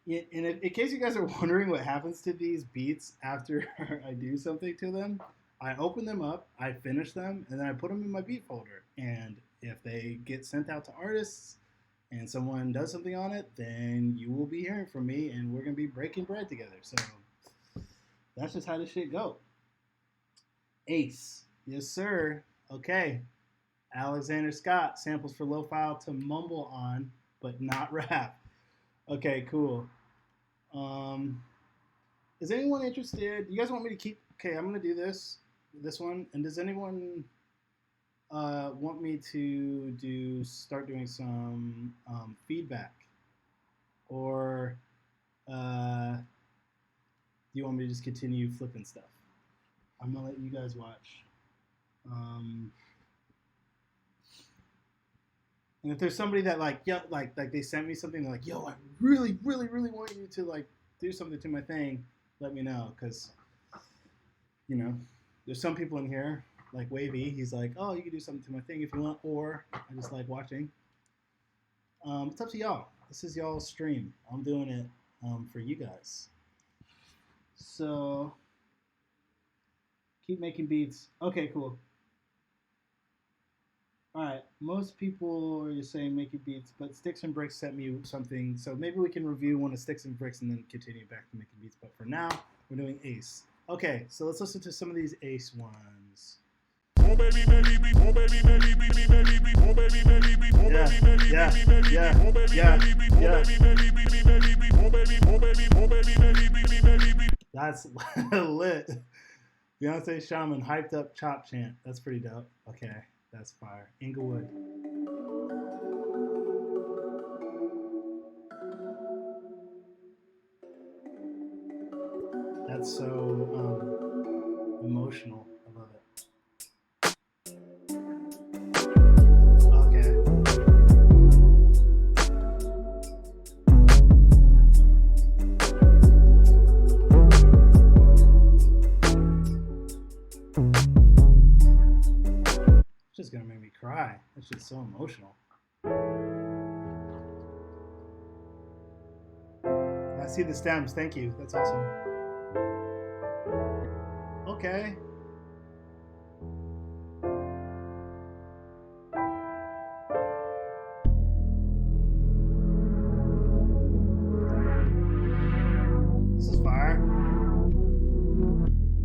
Yeah, and in case you guys are wondering what happens to these beats after I do something to them, I open them up, I finish them, and then I put them in my beat folder. And if they get sent out to artists and someone does something on it, then you will be hearing from me, and we're going to be breaking bread together. So that's just how this shit go. Ace. Yes, sir. Okay. Alexander Scott, samples for Lophiile to mumble on, but not rap. Okay, cool. Is anyone interested? You guys want me to keep? Okay, I'm gonna do this one. And does anyone want me to start doing some feedback, or do you want me to just continue flipping stuff? I'm gonna let you guys watch. And if there's somebody that like they sent me something, they're like, yo, I really, really, really want you to like do something to my thing, let me know. Because, you know, there's some people in here, like Wavy, he's like, oh, you can do something to my thing if you want, or I just like watching. It's up to y'all. This is y'all's stream. I'm doing it for you guys. So, keep making beats. Okay, cool. All right, most people are saying making beats, but Sticks and Bricks sent me something, so maybe we can review one of Sticks and Bricks and then continue back to making beats. But for now, we're doing Ace. Okay, so let's listen to some of these Ace ones. Yeah. That's lit. Beyonce Shaman hyped up chop chant. That's pretty dope. Okay. That's fire. Inglewood. That's so emotional. I love it. Okay. Just gonna make me cry. That's just so emotional. I see the stems. Thank you. That's awesome. Okay. This is fire.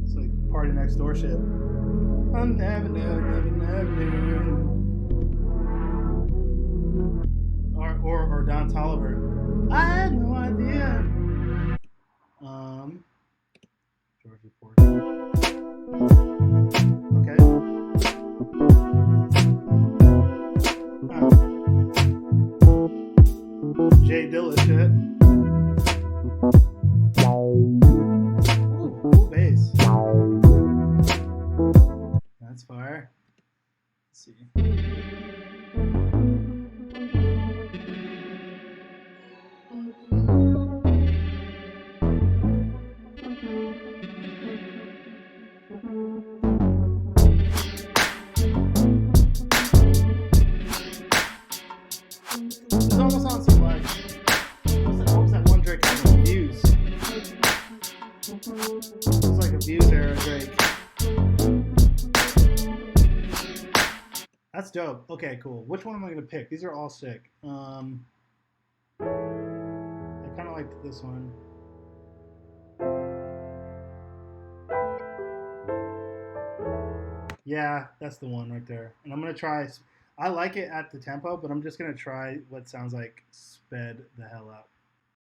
It's like Party Next Door shit. I never knew. Or Don Toliver. I had no idea. Georgia Porter. Okay. Jay Dilla shit. almost on some like what was that one Drake album? Views. It was like a Views era Drake. That's dope. Okay, cool. Which one am I gonna pick? These are all sick. I kind of liked this one. Yeah, that's the one right there. And I'm gonna try. I like it at the tempo, but I'm just gonna try what sounds like sped the hell up,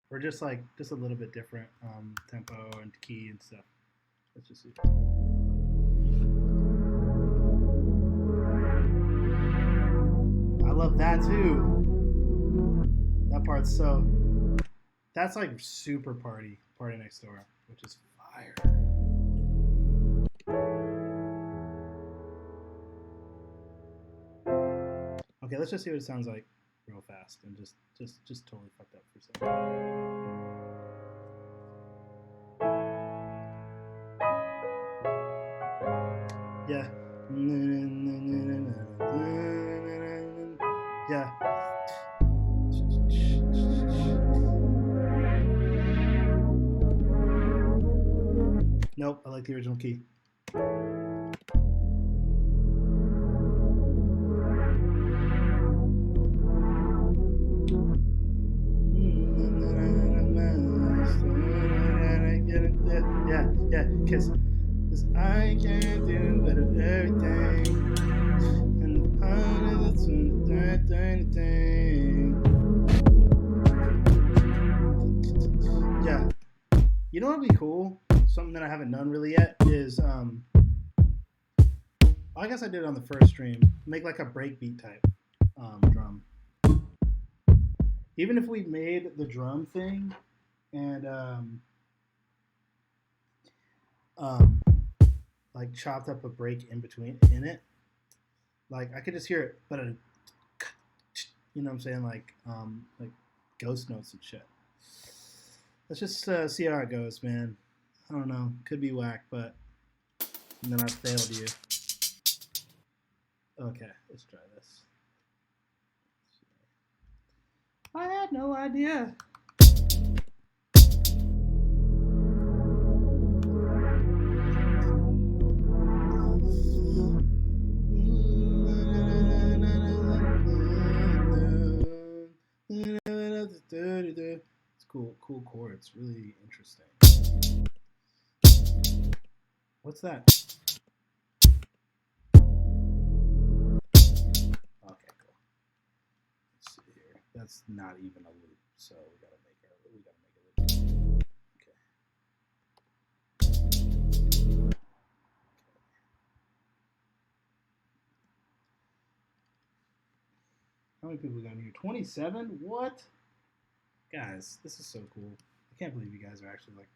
or just like just a little bit different tempo and key and stuff. Let's just see. I love that too. That part's so. That's like super party next door, which is fire. Okay, let's just see what it sounds like real fast and just totally fucked up for a second. Yeah. Yeah. Nope, I like the original key. Yeah, cause I can't do better everything, and I'm anything. Yeah, you know what'd be cool? Something that I haven't done really yet is I guess I did it on the first stream. Make like a breakbeat type drum. Even if we made the drum thing and like chopped up a break in between in it, like I could just hear it, but you know what I'm saying, like ghost notes and shit. Let's just see how it goes, man. I don't know, could be whack, but and then I failed you. Okay, let's try this. I had no idea. It's cool chords, really interesting. What's that? Okay, cool. Let's see here. That's not even a loop, so we gotta make a loop. Okay. How many people got in here? 27? What? Guys, this is so cool. I can't believe you guys are actually like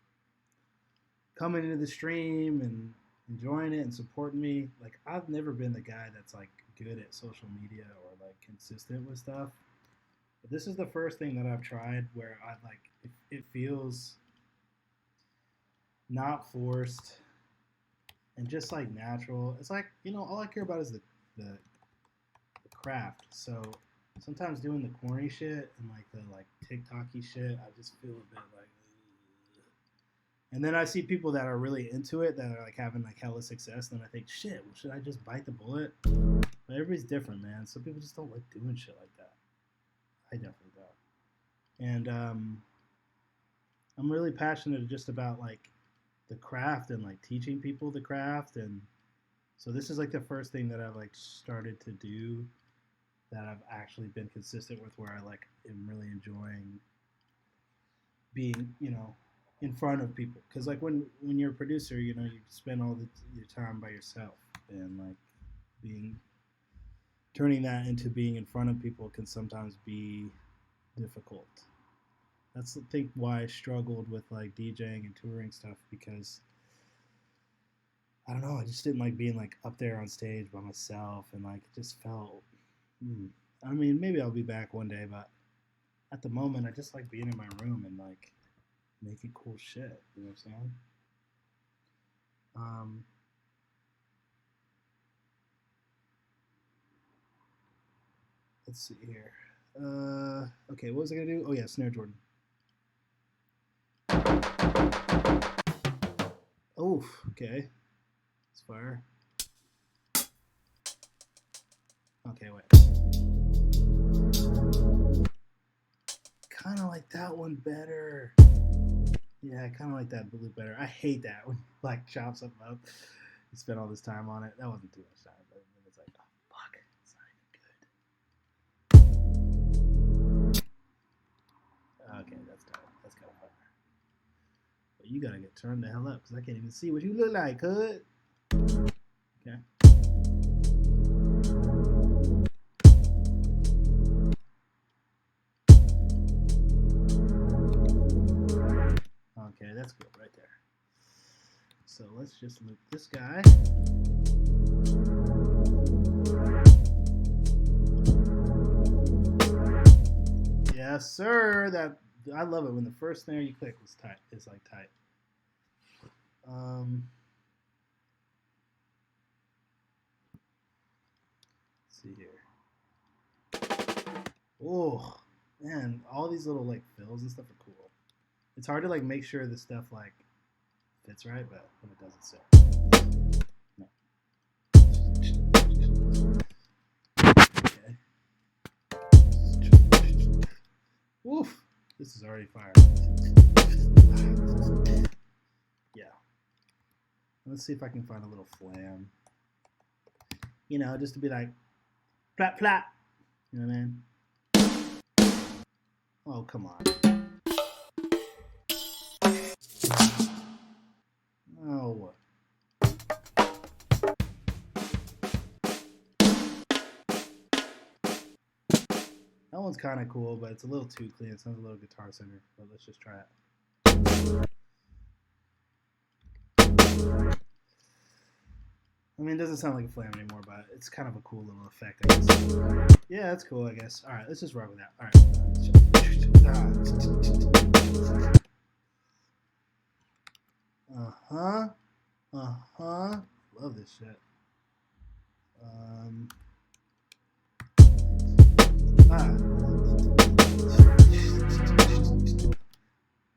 coming into the stream and enjoying it and supporting me. Like, I've never been the guy that's like good at social media or like consistent with stuff. But this is the first thing that I've tried where I like it feels not forced and just like natural. It's like, you know, all I care about is the craft. So sometimes doing the corny shit and like the like TikToky shit, I just feel a bit like ugh. And then I see people that are really into it that are like having like hella success, and then I think, shit, well, should I just bite the bullet? But everybody's different, man. Some people just don't like doing shit like that. I definitely don't. And I'm really passionate just about like the craft and like teaching people the craft, and so this is like the first thing that I've like started to do that I've actually been consistent with, where I like am really enjoying being, you know, in front of people. Because like when you're a producer, you know, you spend all your time by yourself, and like turning that into being in front of people can sometimes be difficult. That's I think why I struggled with like DJing and touring stuff, because I don't know, I just didn't like being like up there on stage by myself, and like it just felt I mean, maybe I'll be back one day, but at the moment I just like being in my room and like making cool shit, you know what I'm saying? Let's see here. Okay, what was I gonna do? Oh yeah, snare Jordan. Oh, okay. It's fire. Okay, wait. Kind of like that one better. Yeah, I kind of like that loop better. I hate that when you like chop something up. You spend all this time on it. That wasn't too much time, but it's like, oh fuck, it's not even good. Okay, that's kind of fun. But you gotta get turned the hell up because I can't even see what you look like, cuz. Okay. Okay, that's good right there. So let's just loop this guy. Yes, sir. That I love it when the first snare you click is tight. It's like tight. Let's see here. Oh man, all these little like fills and stuff are cool. It's hard to like make sure the stuff like fits right, but when it does, it's sick. No. Okay. Oof, this is already fire. Yeah. Let's see if I can find a little flam. You know, just to be like, plat plat. You know what I mean? Oh, come on. Oh. That one's kind of cool, but it's a little too clean. It sounds a little Guitar Center, but let's just try it. I mean, it doesn't sound like a flam anymore, but it's kind of a cool little effect, I guess. Yeah, that's cool, I guess. All right, let's just rock with that. All right. Uh-huh. Uh-huh. Love this shit.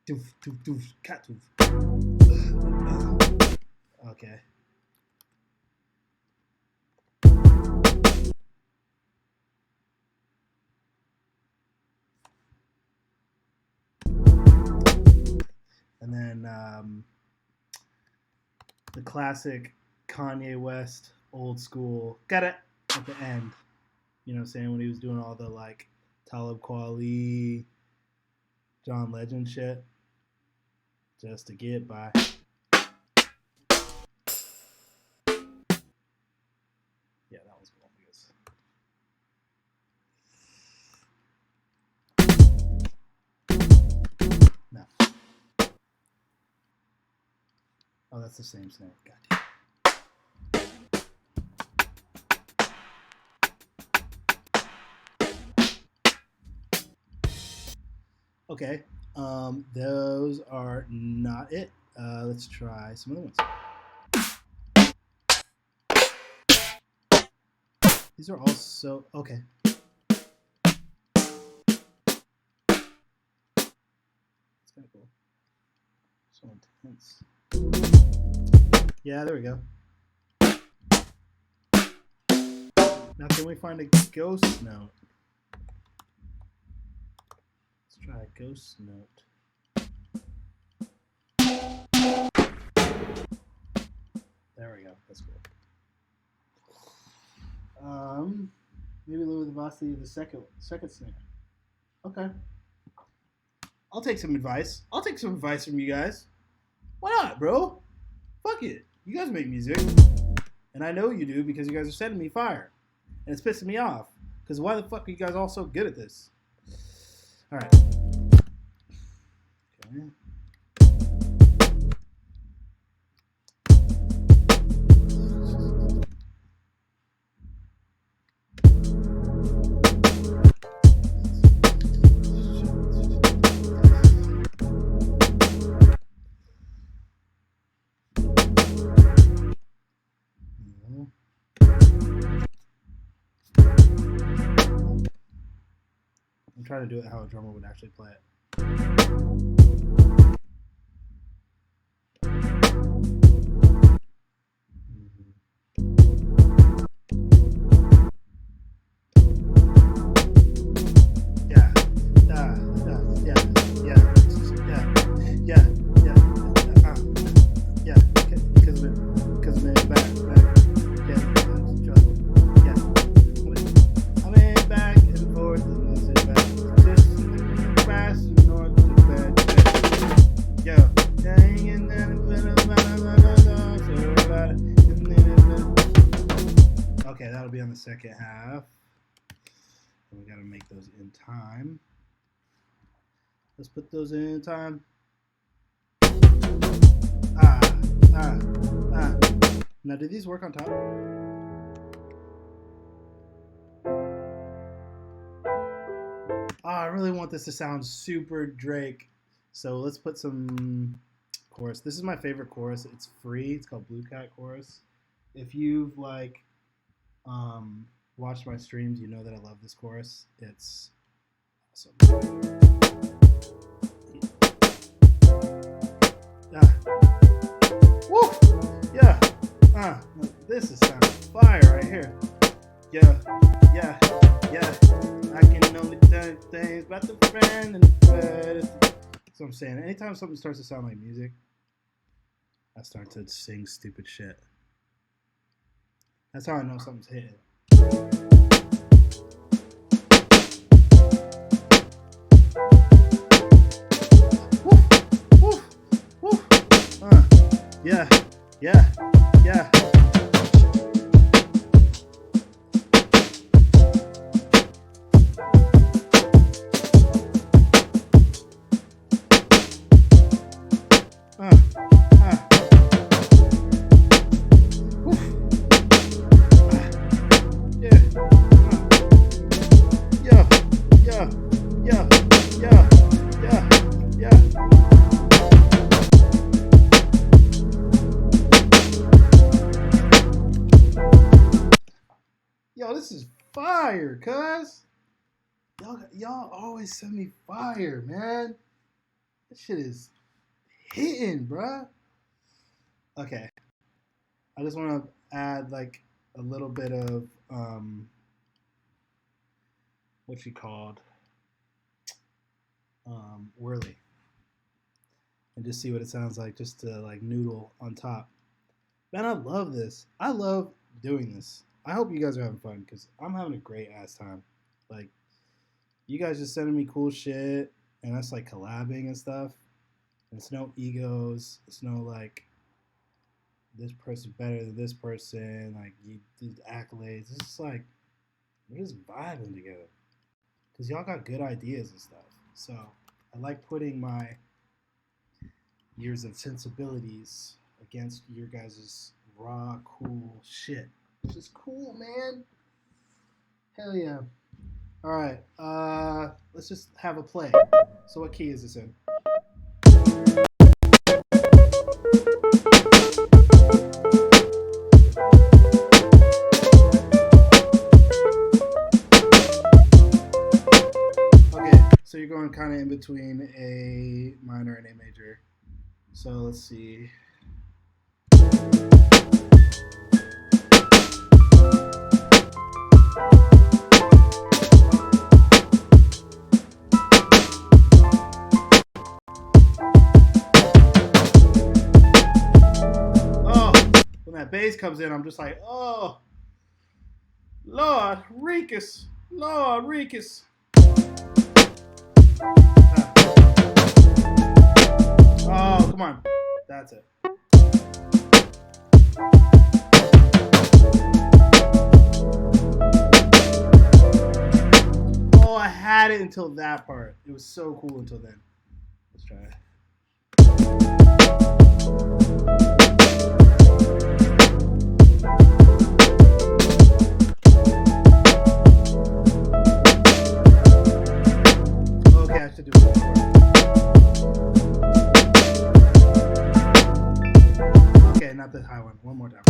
Doof, doof, doof, cat doof. Okay. And then the classic Kanye West old school got it at the end. You know what I'm saying? When he was doing all the like Talib Kweli, John Legend shit. Just to get by. Yeah, that was cool, I guess. No. Oh, that's the same snare. God. Okay. Those are not it. Let's try some other ones. These are all so okay. It's kind of cool. So intense. Yeah, there we go. Now, can we find a ghost note? Let's try a ghost note. There we go. That's cool. Maybe lower the velocity of the second snare. Okay. I'll take some advice. I'll take some advice from you guys. Why not, bro? Fuck it. You guys make music. And I know you do because you guys are sending me fire. And it's pissing me off. Because why the fuck are you guys all so good at this? Alright. Okay. I'm trying to do it how a drummer would actually play it. Okay, that'll be on the second half. We gotta make those in time. Let's put those in time. Now, do these work on top? Oh, I really want this to sound super Drake. So let's put some chorus. This is my favorite chorus. It's free. It's called Blue Cat Chorus. If you've like watched my streams, you know that I love this chorus. It's awesome. Woo! Yeah. This is sounding fire right here. Yeah. I can only tell things about the friend and the friend. That's what I'm saying. Anytime something starts to sound like music, I start to sing stupid shit. That's how I know something's hitting. Woo. Yeah. Yo, this is fire, cuz. Y'all always send me fire, man. This shit is hitting, bruh. Okay. I just want to add like a little bit of what she called whirly, and just see what it sounds like, just to like noodle on top. Man, I love this. I love doing this. I hope you guys are having fun, because I'm having a great ass time. Like, you guys just sending me cool shit, and us like collabing and stuff. And it's no egos. It's no like this person's better than this person. Like, you do accolades. It's just like we're just vibing together, because y'all got good ideas and stuff. So I like putting my years of sensibilities against your guys' raw, cool shit. It's just cool, man. Hell yeah. All right, let's just have a play. So what key is this in? Okay, so you're going kind of in between A minor and A major. So let's see. Bass comes in, I'm just like, oh, Lord Rikus. Oh, come on. That's it. Oh, I had it until that part. It was so cool until then. Let's try it. To do it. Okay, not the high one. One more time.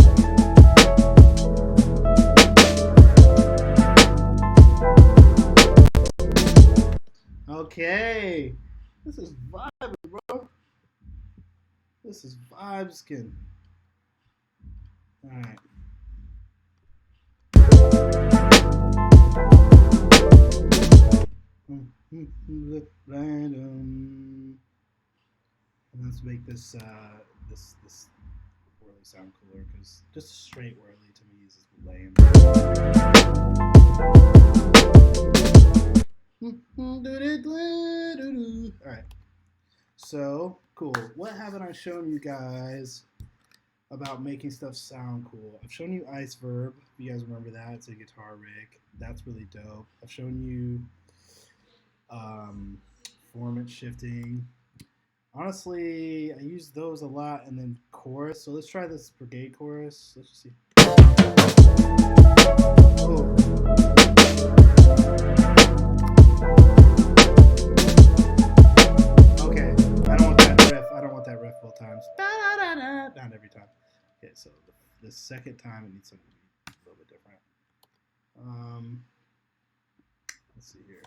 Okay. This is vibes, bro. This is vibe skin. All right. Random. Let's make this this whirly sound cooler because just a straight whirly to me is lame. All right. So cool. What haven't I shown you guys about making stuff sound cool? I've shown you Ice Verb. If you guys remember that, it's a guitar rig. That's really dope. I've shown you formant shifting. Honestly, I use those a lot, and then chorus. So let's try this brigade chorus. Let's just see. Oh. Okay, I don't want that riff. I don't want that riff both times. Not every time. Okay, so the second time it needs something to be a little bit different. Let's see here.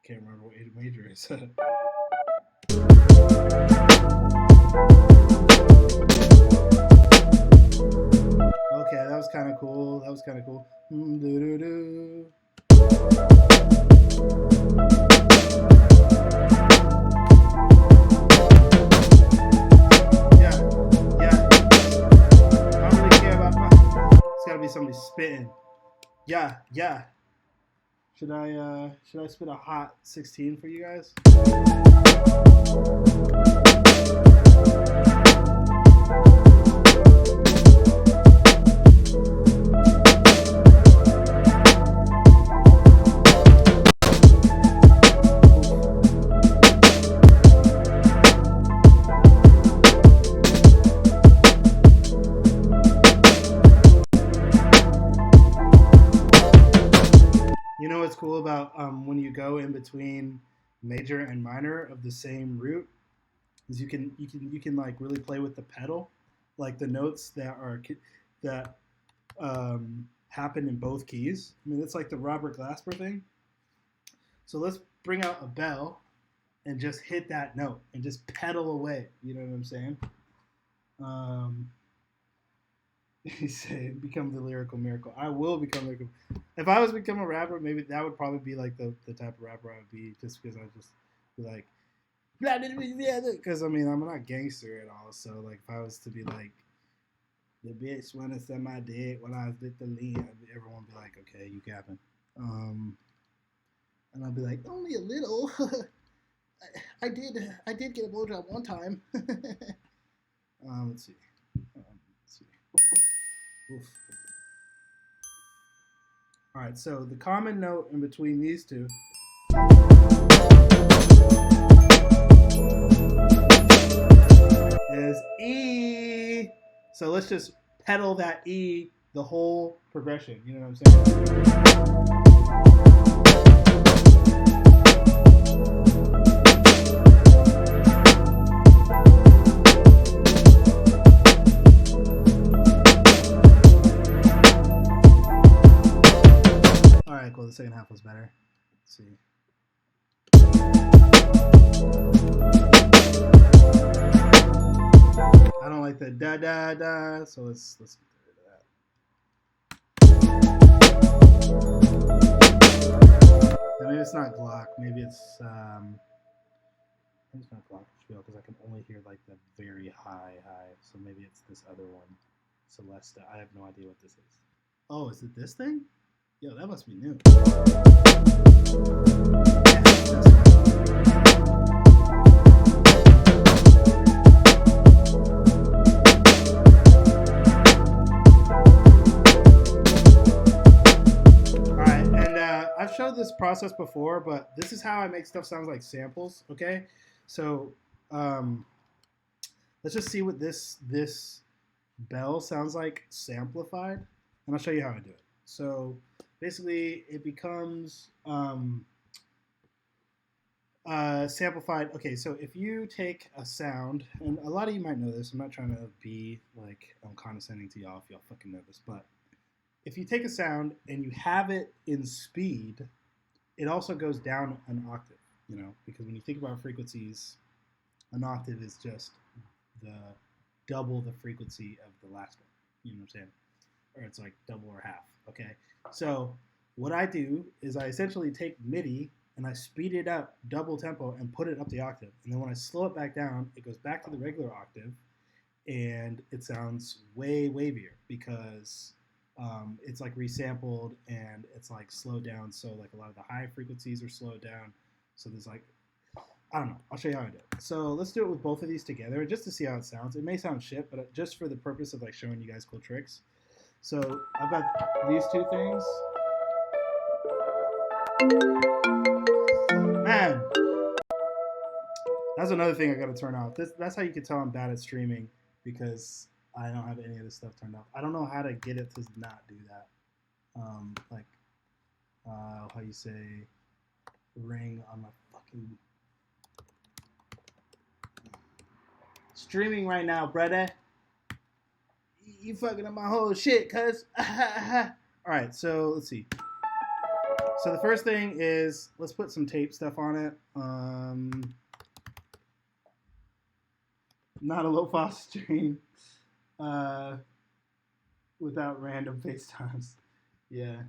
Can't remember what A major is. Okay, that was kind of cool. That was kind of cool. Yeah, yeah. I don't really care about. It's gotta be somebody spitting. Yeah, yeah. Should I spit a hot 16 for you guys? You know what's cool about when you go in between major and minor of the same root is you can like really play with the pedal, like the notes that happen in both keys. I mean, it's like the Robert Glasper thing. So let's bring out a bell and just hit that note and just pedal away. You know what I'm saying? He said, "Become the lyrical miracle." I will become lyrical. If I was to become a rapper, maybe that would probably be like the type of rapper I would be, just because I just be like, because I mean I'm not gangster at all. So like if I was to be like, the bitch wanna suck my dick when I was with the lean, everyone would be like, okay, you capping. And I'd be like, only a little. I did get a blowjob one time. Let's see. Let's see. Oof. All right, so the common note in between these two is E. So let's just pedal that E the whole progression. You know what I'm saying? Cool. The second half was better. Let's see. I don't like the da da da, so let's get rid of that. Maybe it's not Glock. Maybe it's not Glock because I can only hear like the very high. So maybe it's this other one, Celesta. I have no idea what this is. Oh, is it this thing? Yo, that must be new. Alright, and I've showed this process before, but this is how I make stuff sound like samples, okay? So let's just see what this bell sounds like samplified, and I'll show you how I do it. So basically, it becomes samplified. Okay, so if you take a sound, and a lot of you might know this, I'm not trying to be like condescending to y'all if y'all fucking know this, but if you take a sound and you have it in speed, it also goes down an octave, you know, because when you think about frequencies, an octave is just the double the frequency of the last one. You know what I'm saying? Or it's like double or half. Okay. So what I do is I essentially take MIDI and I speed it up double tempo and put it up the octave. And then when I slow it back down, it goes back to the regular octave and it sounds way wavier because it's like resampled and it's like slowed down. So like a lot of the high frequencies are slowed down. So there's like, I don't know. I'll show you how I do it. So let's do it with both of these together just to see how it sounds. It may sound shit, but just for the purpose of like showing you guys cool tricks. So I've got these two things. Man, that's another thing I got to turn off. That's how you can tell I'm bad at streaming because I don't have any of this stuff turned off. I don't know how to get it to not do that. How you say ring on my fucking streaming right now, brother. You fucking up my whole shit, cuz. All right, so let's see. So the first thing is let's put some tape stuff on it. Not a low-fi stream without random FaceTimes. Yeah.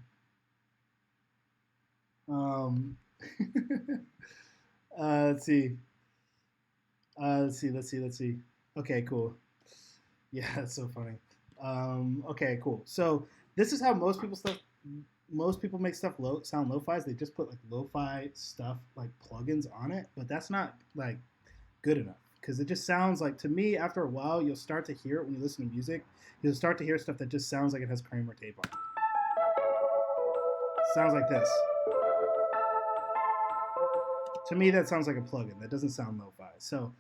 Let's see. Let's see. Okay, cool. Yeah, that's so funny. Okay, cool. So this is how most people make stuff sound lo-fi. They just put like lo-fi stuff like plugins on it, but that's not like good enough because it just sounds like, to me, after a while, you'll start to hear it when you listen to music. You'll start to hear stuff that just sounds like it has Kramer tape on it. Sounds like this. To me, that sounds like a plugin. That doesn't sound lo-fi. So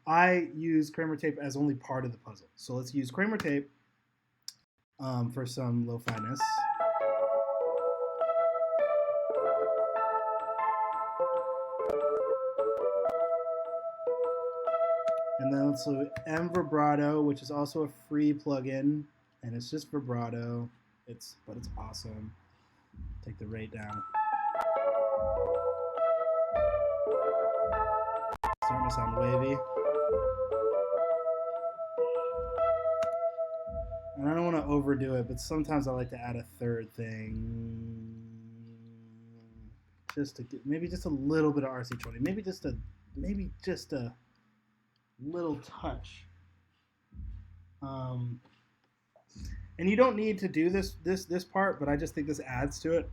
I use Kramer tape as only part of the puzzle. So let's use Kramer tape for some lo-fi-ness. And then let's do M Vibrato, which is also a free plugin, and it's just vibrato. But it's awesome. Take the rate down. Starting to sound wavy. And I don't want to overdo it, but sometimes I like to add a third thing. Just to get, maybe just a little bit of RC20. Maybe just a little touch. And you don't need to do this part, but I just think this adds to it.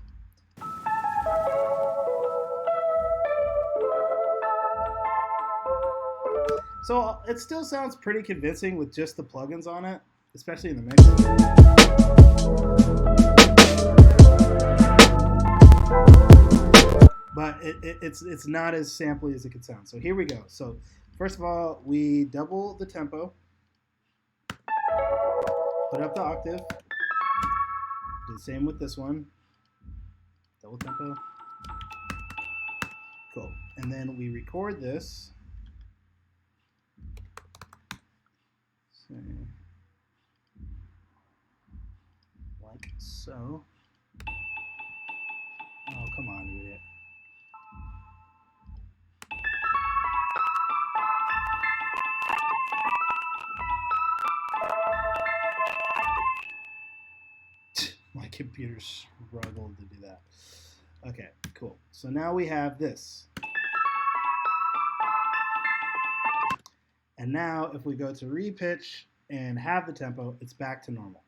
So it still sounds pretty convincing with just the plugins on it, especially in the mix. But it's not as samply as it could sound. So here we go. So first of all, we double the tempo, put up the octave. Do the same with this one. Double tempo. Cool. And then we record this. Like so. Oh, come on, you idiot. My computer struggled to do that. Okay, cool. So now we have this. And now if we go to repitch and have the tempo, it's back to normal.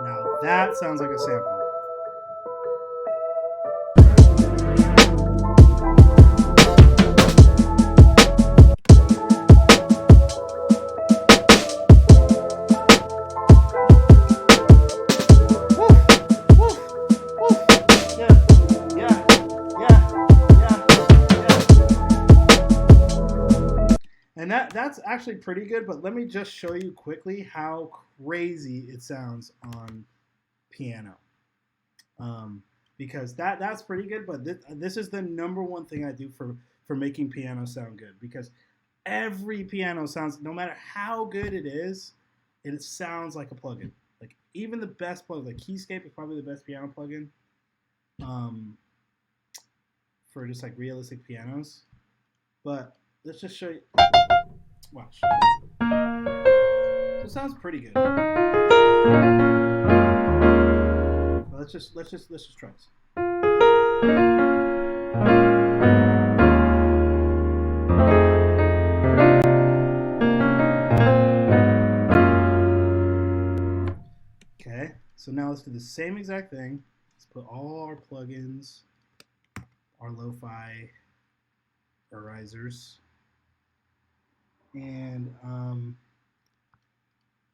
Now that sounds like a sample. And that's actually pretty good. But let me just show you quickly how crazy it sounds on piano. Because that's pretty good. But this is the number one thing I do for making piano sound good, because every piano sounds, no matter how good it sounds like a plugin. Like even the best plugin, like Keyscape is probably the best piano plugin for just like realistic pianos. But let's just show you. Watch. So it sounds pretty good. But let's just try this. Okay, so now let's do the same exact thing. Let's put all our plugins, our lo-fi arisers, and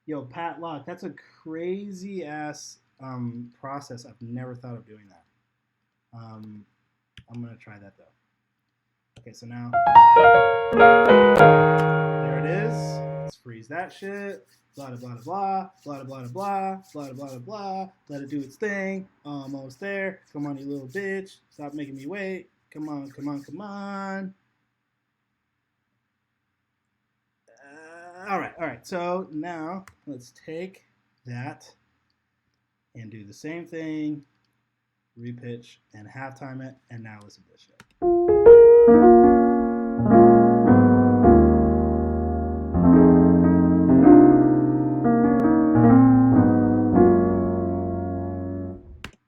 yo, Pat Lock, that's a crazy ass process. I've never thought of doing that. I'm gonna try that though. Okay, so now there it is. Let's freeze that shit. Blah blah blah blah blah blah blah blah blah blah. Let it do its thing. I'm almost there. Come on, you little bitch. Stop making me wait. Come on, come on, come on. All right. So now let's take that and do the same thing, repitch and halftime it, and now listen to this shit.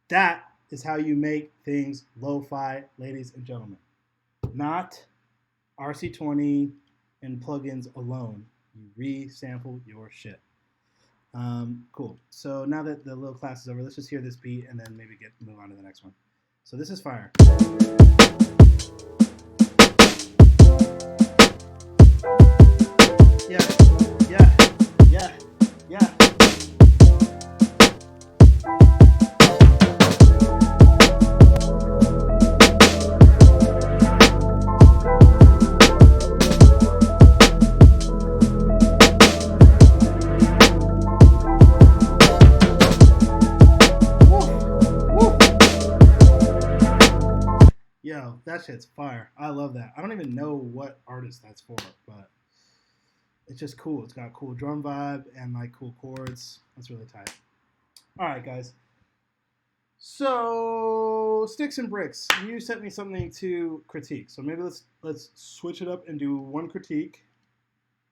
That is how you make things lo-fi, ladies and gentlemen. Not RC20 and plugins alone. You re-sample your shit. Cool. So now that the little class is over, let's just hear this beat and then maybe move on to the next one. So this is fire. Yeah. Yo, that shit's fire. I love that. I don't even know what artist that's for, but it's just cool. It's got a cool drum vibe and like cool chords. That's really tight. All right, guys. So sticks and bricks. You sent me something to critique. So maybe let's switch it up and do one critique.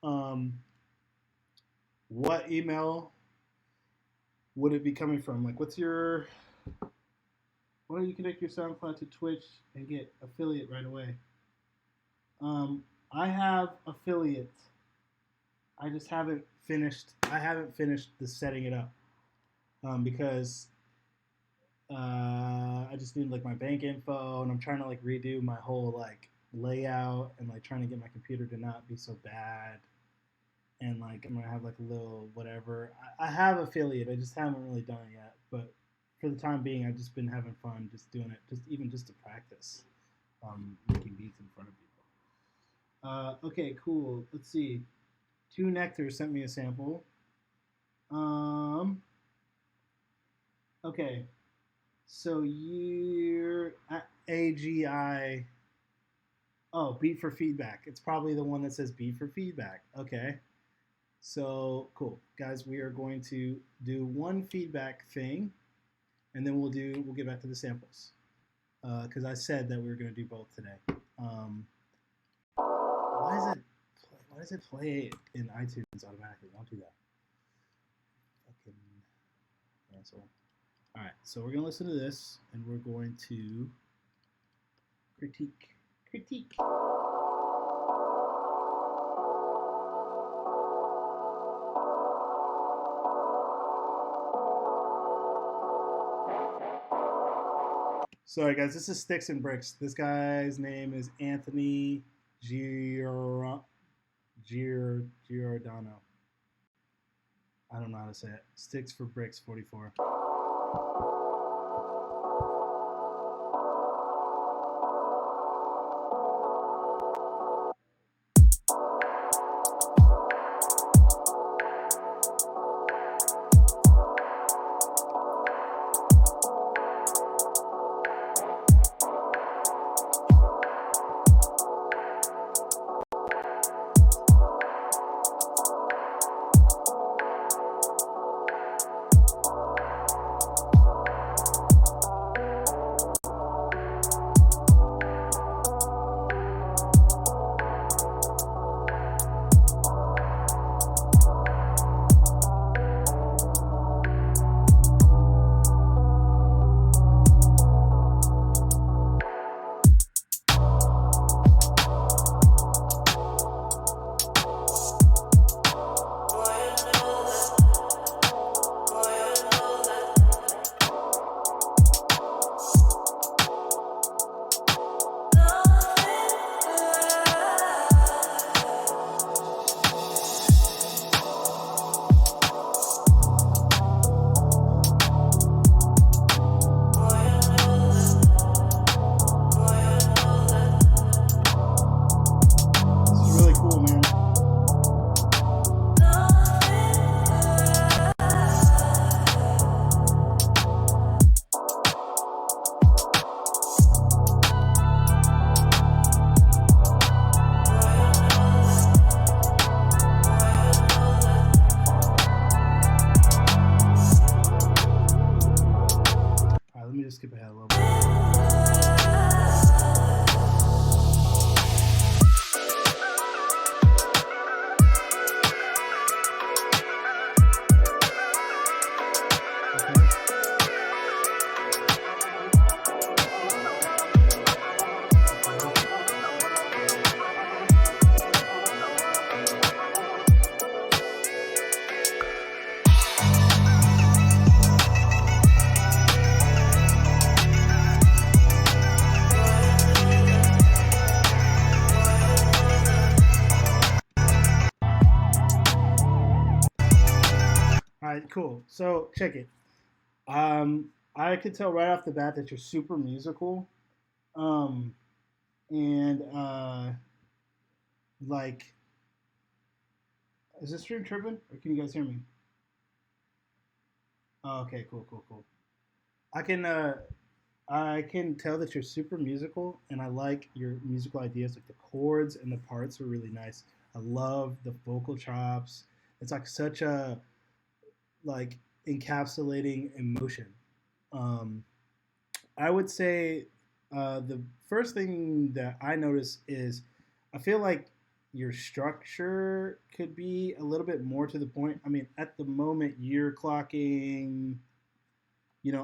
What email would it be coming from? Like, why don't you connect your SoundCloud to Twitch and get affiliate right away? I have affiliate. I just haven't finished. I haven't finished the setting it up because I just need like my bank info, and I'm trying to like redo my whole like layout and like trying to get my computer to not be so bad. And like I'm gonna have like a little whatever. I have affiliate. I just haven't really done it yet, but for the time being, I've just been having fun just doing it, just to practice making beats in front of people. Okay, cool. Let's see. Two Nectar sent me a sample. Okay. So you're AGI. Oh, beat for feedback. It's probably the one that says beat for feedback. Okay. So cool, guys. We are going to do one feedback thing, and then we'll get back to the samples because I said that we were going to do both today. Why does it play in iTunes automatically? Don't do that. Fucking cancel. All right, so we're going to listen to this, and we're going to critique. Sorry, guys. This is Sticks and Bricks. This guy's name is Anthony Giordano. I don't know how to say it. Sticks for Bricks 44. Cool. So check it. I could tell right off the bat that you're super musical. Um, and like, is this stream tripping, or can you guys hear me? Oh, okay, cool, cool, cool. I can I can tell that you're super musical, and I like your musical ideas. Like the chords and the parts are really nice. I love the vocal chops. It's like such a like encapsulating emotion. Um, I would say the first thing that I notice is I feel like your structure could be a little bit more to the point. I mean, at the moment you're clocking,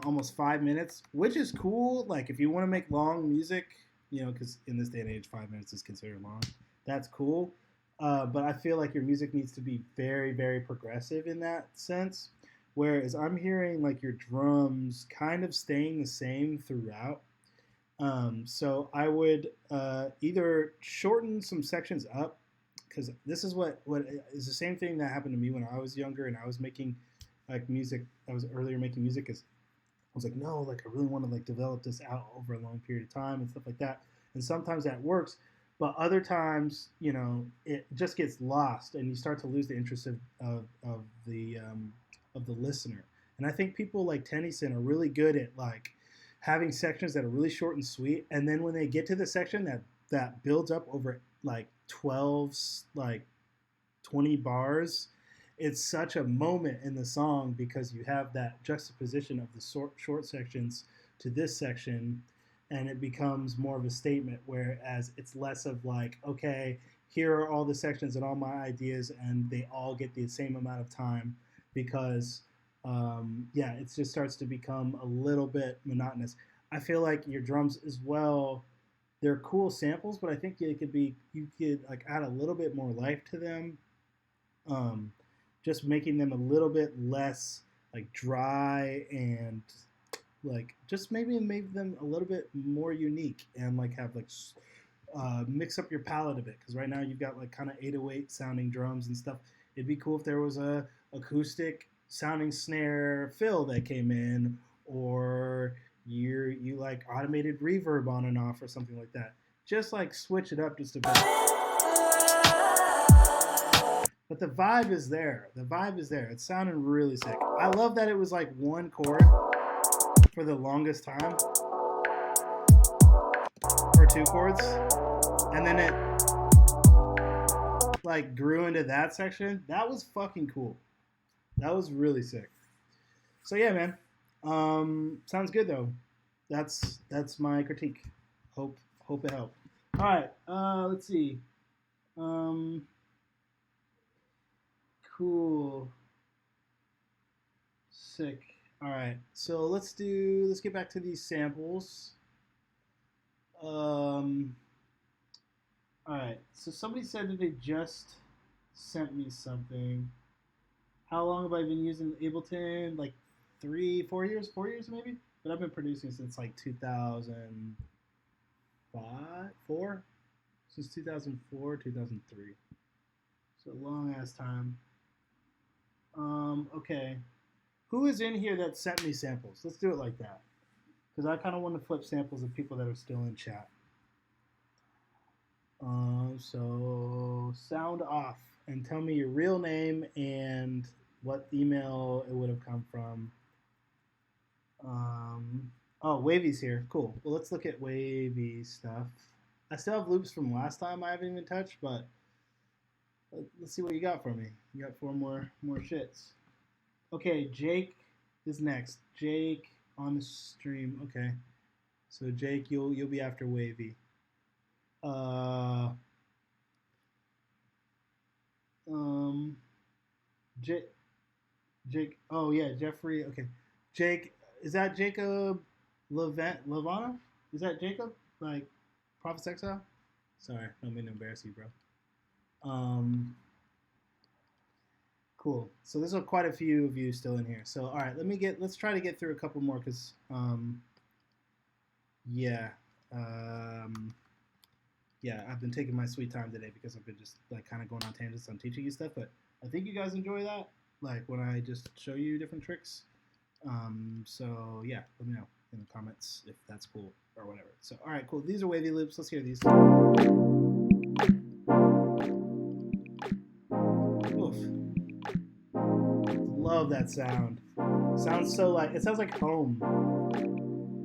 almost 5 minutes, which is cool. Like if you want to make long music, because in this day and age, 5 minutes is considered long. That's cool. But I feel like your music needs to be very, very progressive in that sense. Whereas I'm hearing like your drums kind of staying the same throughout. So I would either shorten some sections up, because this is what is the same thing that happened to me when I was younger and I was making like music. I was earlier making music as I was like, no, like I really want to like develop this out over a long period of time and stuff like that. And sometimes that works, but other times, it just gets lost and you start to lose the interest of the listener. And I think people like Tennyson are really good at like having sections that are really short and sweet, and then when they get to the section that builds up over like 12 like 20 bars, it's such a moment in the song because you have that juxtaposition of the short sections to this section, and it becomes more of a statement, whereas it's less of like, okay, here are all the sections and all my ideas and they all get the same amount of time, because yeah, it just starts to become a little bit monotonous. I feel like your drums as well, they're cool samples, but I think you could like add a little bit more life to them, um, just making them a little bit less like dry, and like just maybe make them a little bit more unique, and like have like mix up your palette a bit, because right now you've got like kind of 808 sounding drums and stuff. It'd be cool if there was a acoustic sounding snare fill that came in, or you like automated reverb on and off or something like that. Just like switch it up just a bit. But the vibe is there. The vibe is there. It's sounding really sick. I love that it was like one chord for the longest time, or two chords, and then it like grew into that section. That was fucking cool. That was really sick. So yeah, man. Sounds good though. That's my critique. Hope it helped. All right. Let's see. Um, cool. Sick. All right. So let's get back to these samples. All right. So somebody said that they just sent me something. How long have I been using Ableton? Like 4 years, 4 years maybe. But I've been producing since like 2005, four, since 2004, 2003. So long ass time. Okay. Who is in here that sent me samples? Let's do it like that, because I kind of want to flip samples of people that are still in chat. So sound off and tell me your real name and what email it would have come from. Oh, Wavy's here. Cool. Well, let's look at Wavy stuff. I still have loops from last time I haven't even touched, but let's see what you got for me. You got four more shits. Okay, Jake is next. Jake on the stream. Okay, so Jake, you'll be after Wavy. Jake. Jake. Oh yeah, Jeffrey. Okay, Jake. Is that Jacob Lavana? Is that Jacob? Like Prophet's Exile? Sorry, don't mean to embarrass you, bro. Cool. So there's quite a few of you still in here. So all right, let's try to get through a couple more, because yeah. Yeah, I've been taking my sweet time today because I've been just like kind of going on tangents on teaching you stuff, but I think you guys enjoy that. like when I just show you different tricks. So yeah, let me know in the comments if that's cool or whatever. So all right, cool. These are wavy loops. Let's hear these. Oof. Love that sound. Sounds so like it sounds like home.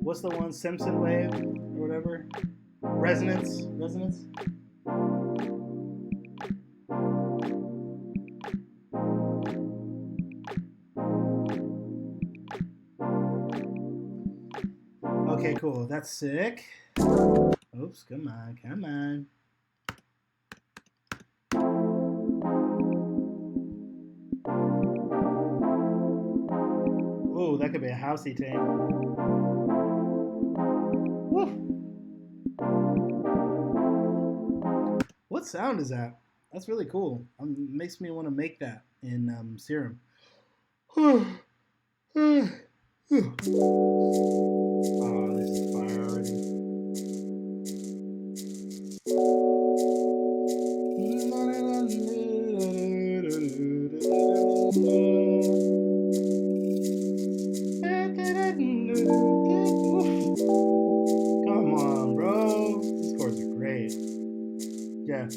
What's the one? Simpson wave or whatever? Resonance. Resonance. Okay, cool. That's sick. Oops, come on, come on. Ooh, that could be a housey thing. Woo. What sound is that? That's really cool. Makes me want to make that in Serum. Oh, this is fire already. Come on, bro. These chords are great. Yeah.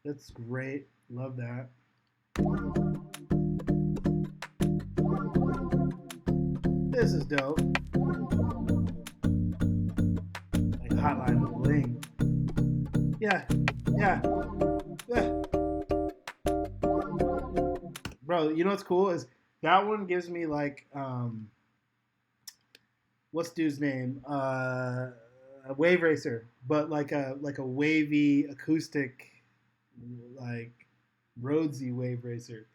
That's great. Love that. This is dope. Like Hotline Bling. Yeah. Yeah. Yeah. Bro, you know what's cool is that one gives me like what's dude's name? A Wave Racer, but like a wavy acoustic, like roadsy Wave Racer.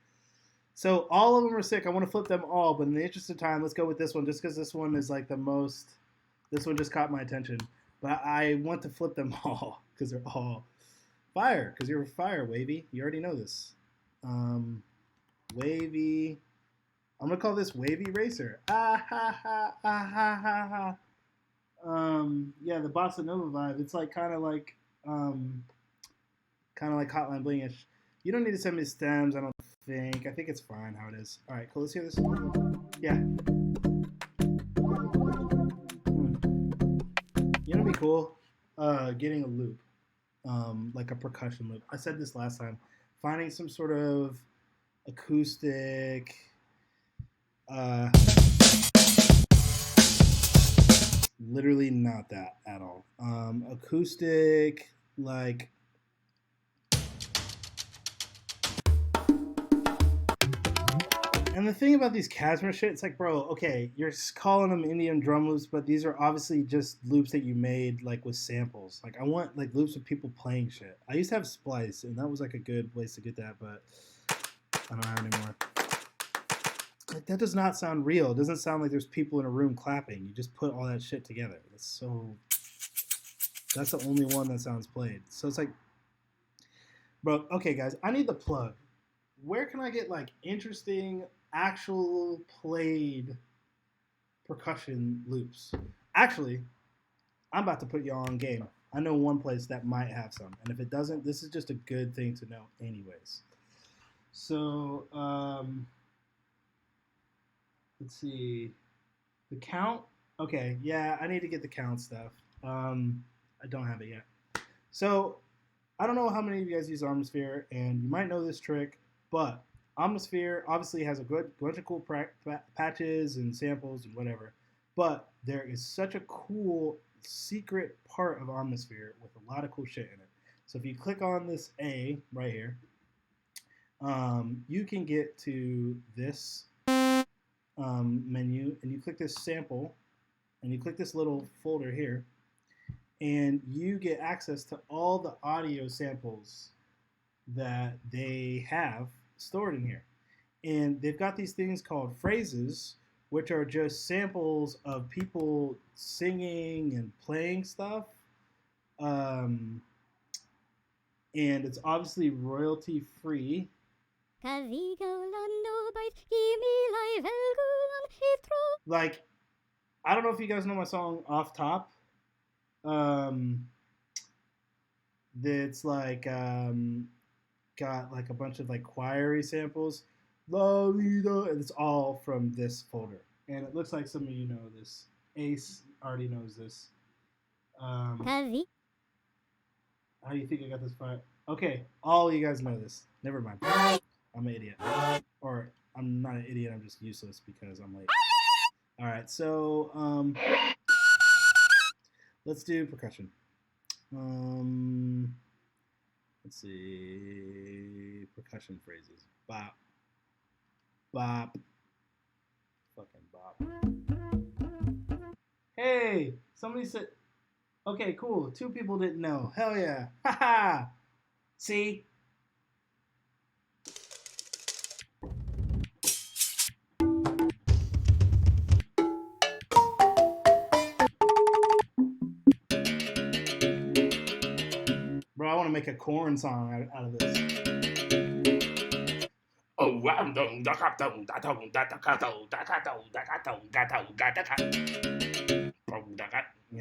So all of them are sick. I want to flip them all, but in the interest of time, let's go with this one, just because this one is like the most. This one just caught my attention, but I want to flip them all because they're all fire. Because you're fire, Wavy. You already know this. Wavy. I'm gonna call this Wavy Racer. Ah ha ha ah ha ha ha. Yeah, the bossa nova vibe. It's like kind of like Hotline Blingish. You don't need to send me stems. I don't think. I think it's fine how it is. All right, cool. Let's hear this. Yeah. You know, what'd be cool. Getting a loop, like a percussion loop. I said this last time. Finding some sort of acoustic. Literally not that at all. Acoustic, like. And the thing about these Casmer shit, it's like, bro, okay, you're calling them Indian drum loops, but these are obviously just loops that you made like with samples. Like I want like loops with people playing shit. I used to have Splice, and that was like a good place to get that, but I don't have anymore. Like that does not sound real. It doesn't sound like there's people in a room clapping. You just put all that shit together. That's the only one that sounds played. So it's like, bro, okay, guys, I need the plug. Where can I get like interesting, actual played percussion loops? Actually, I'm about to put y'all on game. I know one place that might have some, and if it doesn't, this is just a good thing to know, anyways. So, let's see, the count. Okay, yeah, I need to get the count stuff. I don't have it yet. So, I don't know how many of you guys use Atmosphere, and you might know this trick, but Atmosphere obviously has a good bunch of cool patches and samples and whatever. But there is such a cool secret part of Atmosphere with a lot of cool shit in it. So if you click on this A right here, you can get to this menu, and you click this sample, and you click this little folder here, and you get access to all the audio samples that they have stored in here. And they've got these things called phrases, which are just samples of people singing and playing stuff. And it's obviously royalty free. Like, I don't know if you guys know my song Off Top. that's like got like a bunch of like choiry samples. Lophiile, and it's all from this folder. And it looks like some of you know this. Ace already knows this. Heavy. How do you think I got this far? Okay, all of you guys know this. Never mind. I'm an idiot. Or I'm not an idiot, I'm just useless because I'm late. Alright, so let's do percussion. Let's see. Percussion phrases. Bop. Bop. Fucking bop. Hey! Somebody said. Okay, cool. 2 people didn't know. Hell yeah. Haha! See? Bro, I want to make a corn song out of this. Oh, you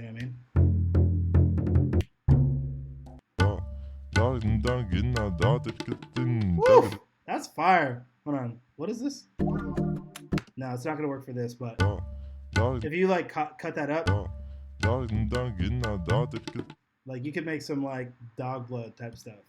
know what I mean? Woo! That's fire. Hold on. What is this? No, it's not gonna work for this, but if you like cut that up, like you could make some like dog blood type stuff.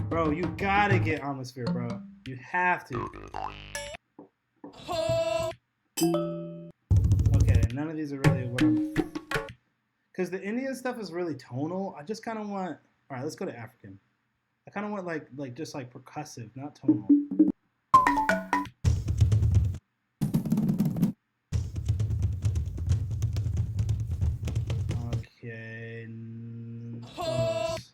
Bro, you gotta get Atmosphere, bro. You have to. Okay, none of these are really what I'm. Because the Indian stuff is really tonal. I just kind of want. All right, let's go to African. I kind of want like just like percussive, not tonal. Okay. Close.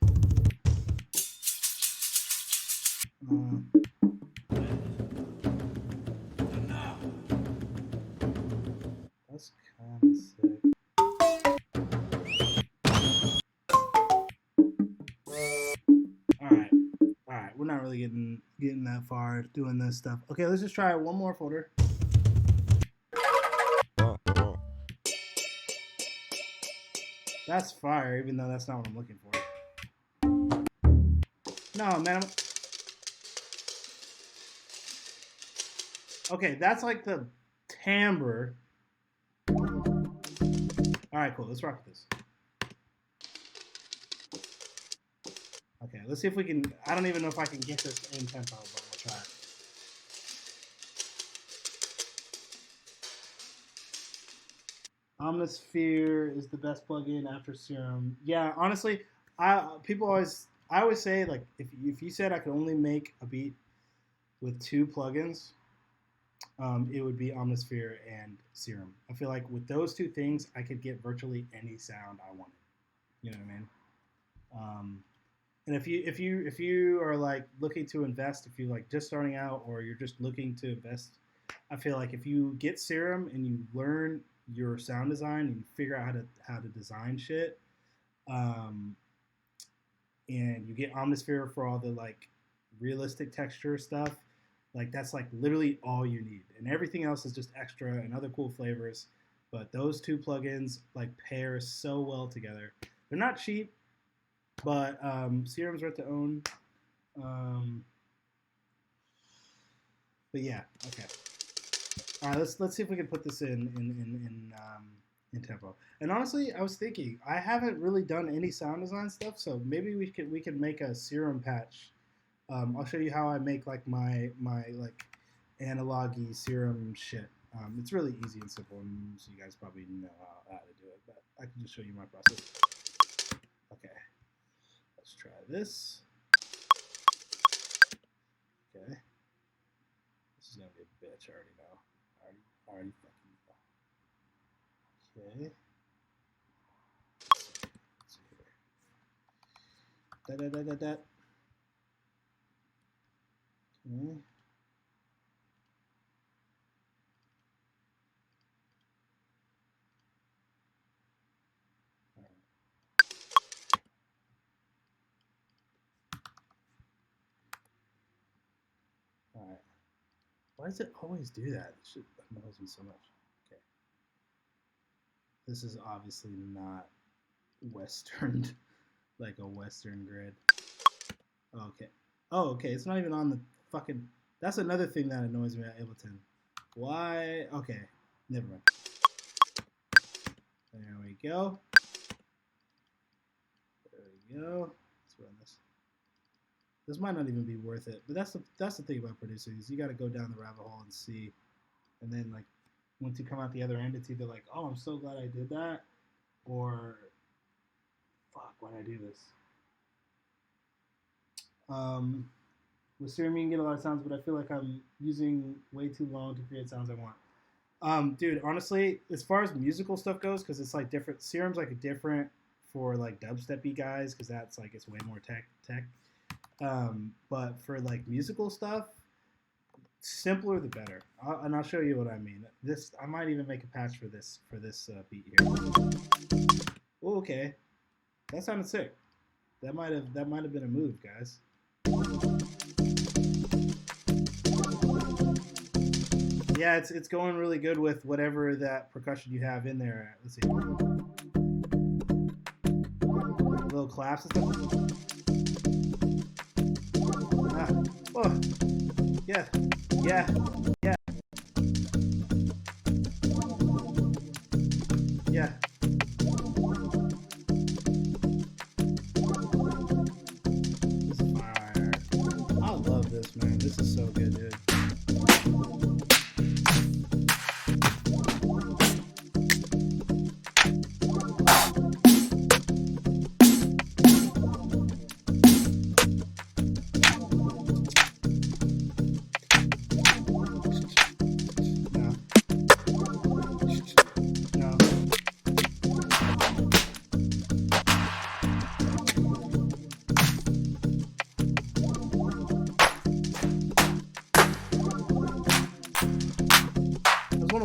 That's kind of sick. All right. We're not really getting that far doing this stuff. Okay, let's just try one more folder. That's fire, even though that's not what I'm looking for. No, man. Okay, that's like the timbre. All right, cool. Let's rock with this. Okay, let's see if we can. I don't even know if I can get this in tempo, but we'll try it. Omnisphere is the best plugin after Serum. Yeah, honestly, I always say like if you said I could only make a beat with 2 plugins, it would be Omnisphere and Serum. I feel like with those 2 things, I could get virtually any sound I wanted. You know what I mean? And if you are like looking to invest, if you like just starting out or you're just looking to invest, I feel like if you get Serum and you learn your sound design and you figure out how to design shit, and you get Omnisphere for all the like realistic texture stuff, like that's like literally all you need, and everything else is just extra and other cool flavors. But those 2 plugins like pair so well together. They're not cheap, but Serum's rent to own. But yeah, okay. All right, let's see if we can put this in tempo. And honestly, I was thinking I haven't really done any sound design stuff, so maybe we can make a Serum patch. I'll show you how I make like my like analog-y Serum shit. It's really easy and simple, and so you guys probably know how to do it. But I can just show you my process. Okay, let's try this. Okay, this is gonna be a bitch. I already know. Already fucking know. Okay. Let's see here. Da da da da da. Okay. Why does it always do that? It should annoys me so much. Okay. This is obviously not Western, like a Western grid. Okay. Oh, okay. It's not even on the fucking... That's another thing that annoys me at Ableton. Why? Okay. Never mind. There we go. There we go. Let's run this. This might not even be worth it, but that's the thing about producing is you got to go down the rabbit hole and see, and then like once you come out the other end, it's either like, oh, I'm so glad I did that, or fuck, why did I do this? With Serum you can get a lot of sounds, but I feel like I'm using way too long to create sounds I want. Dude, honestly, as far as musical stuff goes, because it's like different. Serum's like a different for like dubstepy guys, because that's like it's way more tech. But for like musical stuff, simpler the better. And I'll show you what I mean. I might even make a patch for this beat here. Oh, okay, that sounded sick. That might have been a move, guys. Yeah, it's going really good with whatever that percussion you have in there. Let's see. Little claps and stuff. Oh, yeah, yeah, yeah, yeah. This is fire. I love this, man. This is so good, dude.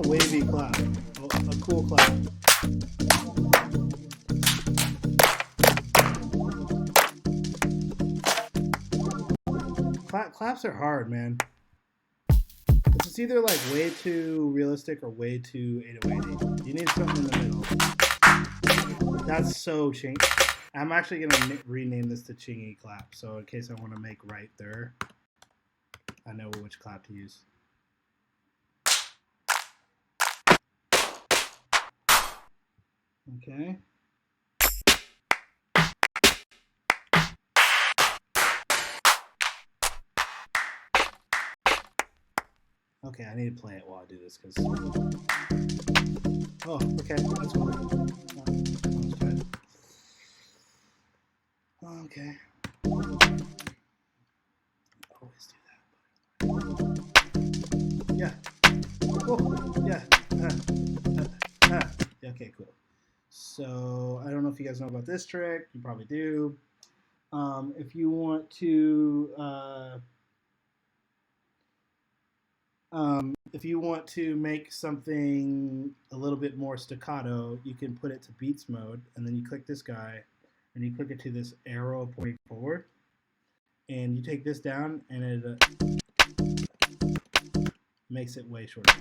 Wavy clap, a cool clap. Claps are hard, man. It's either like way too realistic or way too 808. You need something in the middle. That's so ching. I'm actually gonna rename this to Chingy clap, so in case I want to make right there, I know which clap to use. Okay. Okay, I need to play it while I do this because. Oh, okay, that's cool. Okay. Always do that. Yeah. Oh, yeah. Yeah. Okay, cool. So I don't know if you guys know about this trick. You probably do. If you want to make something a little bit more staccato, you can put it to beats mode, and then you click this guy, and you click it to this arrow pointing forward, and you take this down, and it makes it way shorter.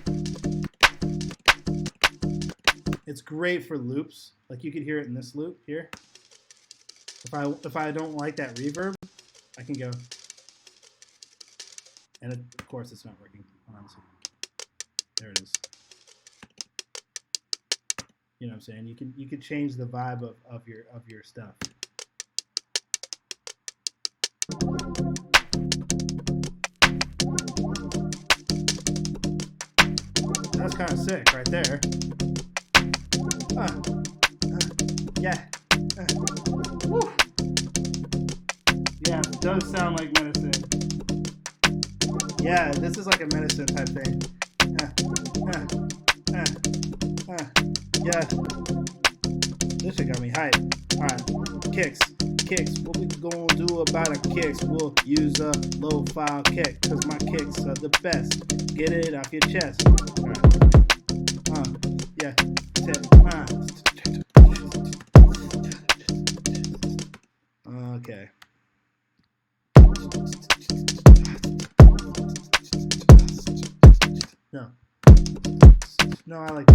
It's great for loops. Like you could hear it in this loop here. If I don't like that reverb, I can go. And of course it's not working. Honestly. There it is. You know what I'm saying? You can change the vibe of your stuff. That's kind of sick right there. Yeah. Woo. Yeah, it does sound like medicine. Yeah, this is like a medicine type thing. Yeah. This shit got me hyped. Alright, kicks. What we gonna do about our kicks? We'll use a low-file kick, cause my kicks are the best. Get it off your chest. Alright. Yeah. Okay. No, I like. I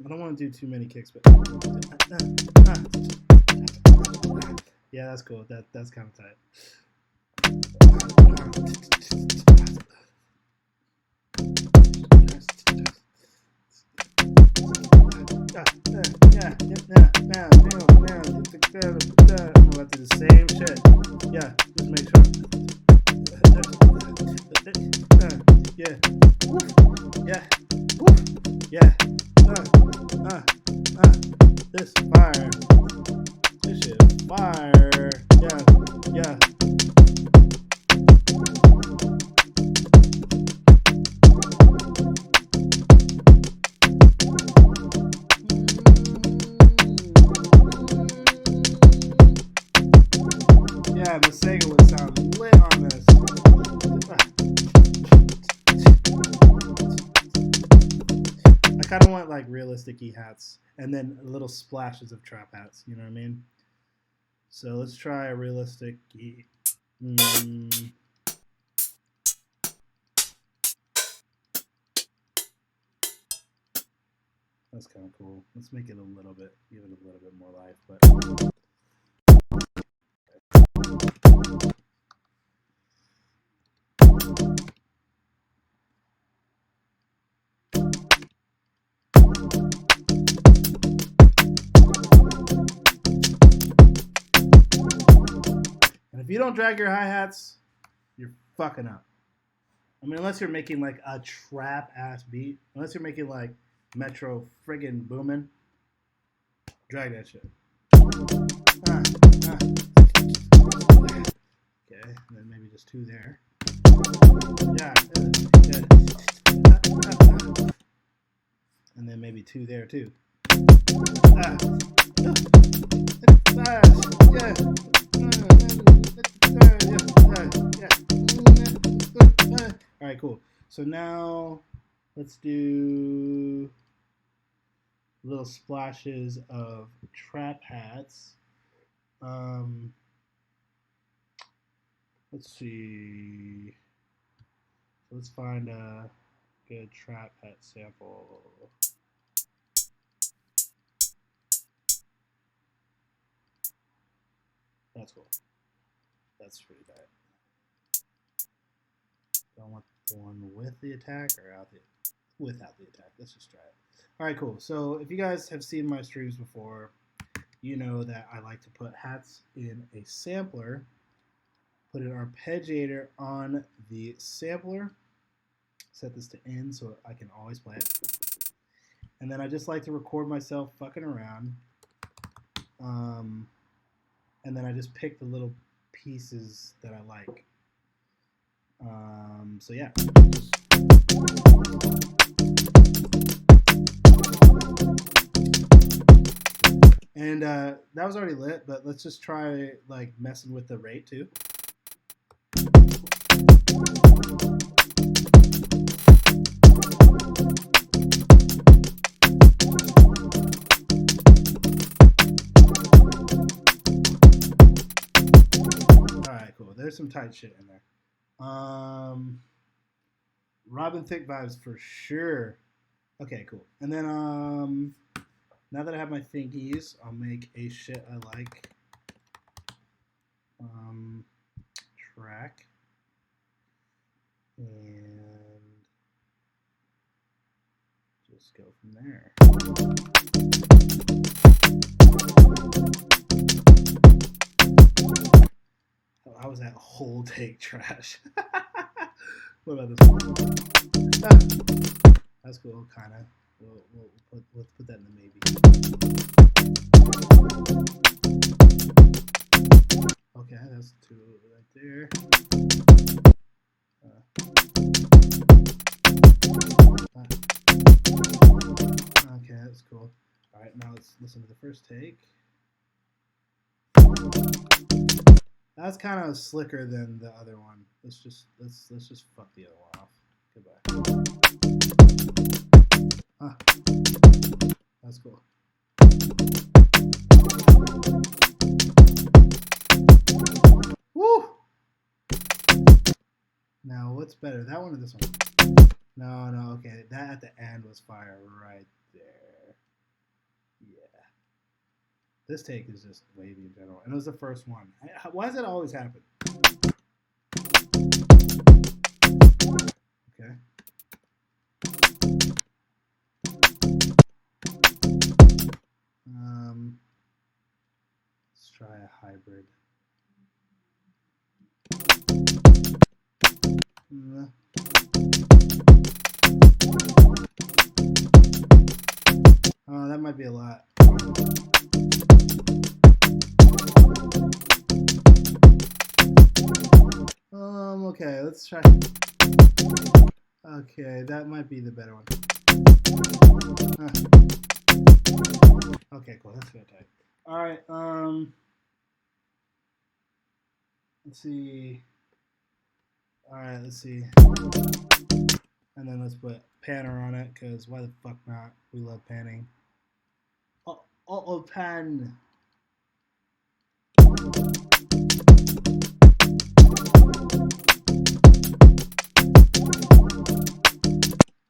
don't want to do too many kicks, but yeah, that's cool. That's kind of tight. I'm about to do the same shit. Yeah, just make sure. Yeah. Yeah. Yeah. This fire. This shit fire. Yeah. Yeah, the Sega would sound lit on this. I kind of want like realistic-y hats and then little splashes of trap hats. You know what I mean? So let's try a realistic. That's kind of cool. Let's make it a little bit, give it a little bit more life, but. And if you don't drag your hi-hats, you're fucking up. I mean, unless you're making like a trap ass beat, unless you're making like Metro friggin' boomin', drag that shit. Okay, and then maybe just two there. Yeah. And then maybe two there too. All right, cool. So now let's do little splashes of trap hats. Let's see. Let's find a good trap hat sample. That's cool. That's pretty bad. Do I want the one with the attack or without the attack? Let's just try it. All right, cool. So if you guys have seen my streams before, you know that I like to put hats in a sampler, put an arpeggiator on the sampler, set this to N so I can always play it. And then I just like to record myself fucking around. And then I just pick the little pieces that I like. So yeah. And that was already lit, but let's just try like messing with the rate too. Alright, cool. There's some tight shit in there. Robin Thicke vibes for sure. Okay, cool. And then now that I have my thingies, I'll make a shit I like track. And just go from there. How was that whole take trash? What about this one? That's cool, kind of. Let's put that in the maybe. Okay, that's two right there. Okay, that's cool. All right, now let's listen to the first take. That's kind of slicker than the other one. Let's just fuck the other one off. Goodbye. That's cool. Woo! Now better? That one or this one? No, okay. That at the end was fire right there. Yeah. This take is just wavy in general. And it was the first one. Why does that always happen? Okay. Let's try a hybrid. Oh, that might be a lot. Okay, let's try. Okay, that might be the better one. Okay, cool. That's good. All right. Let's see. All right, let's see. And then let's put panner on it, because why the fuck not? We love panning. Pan.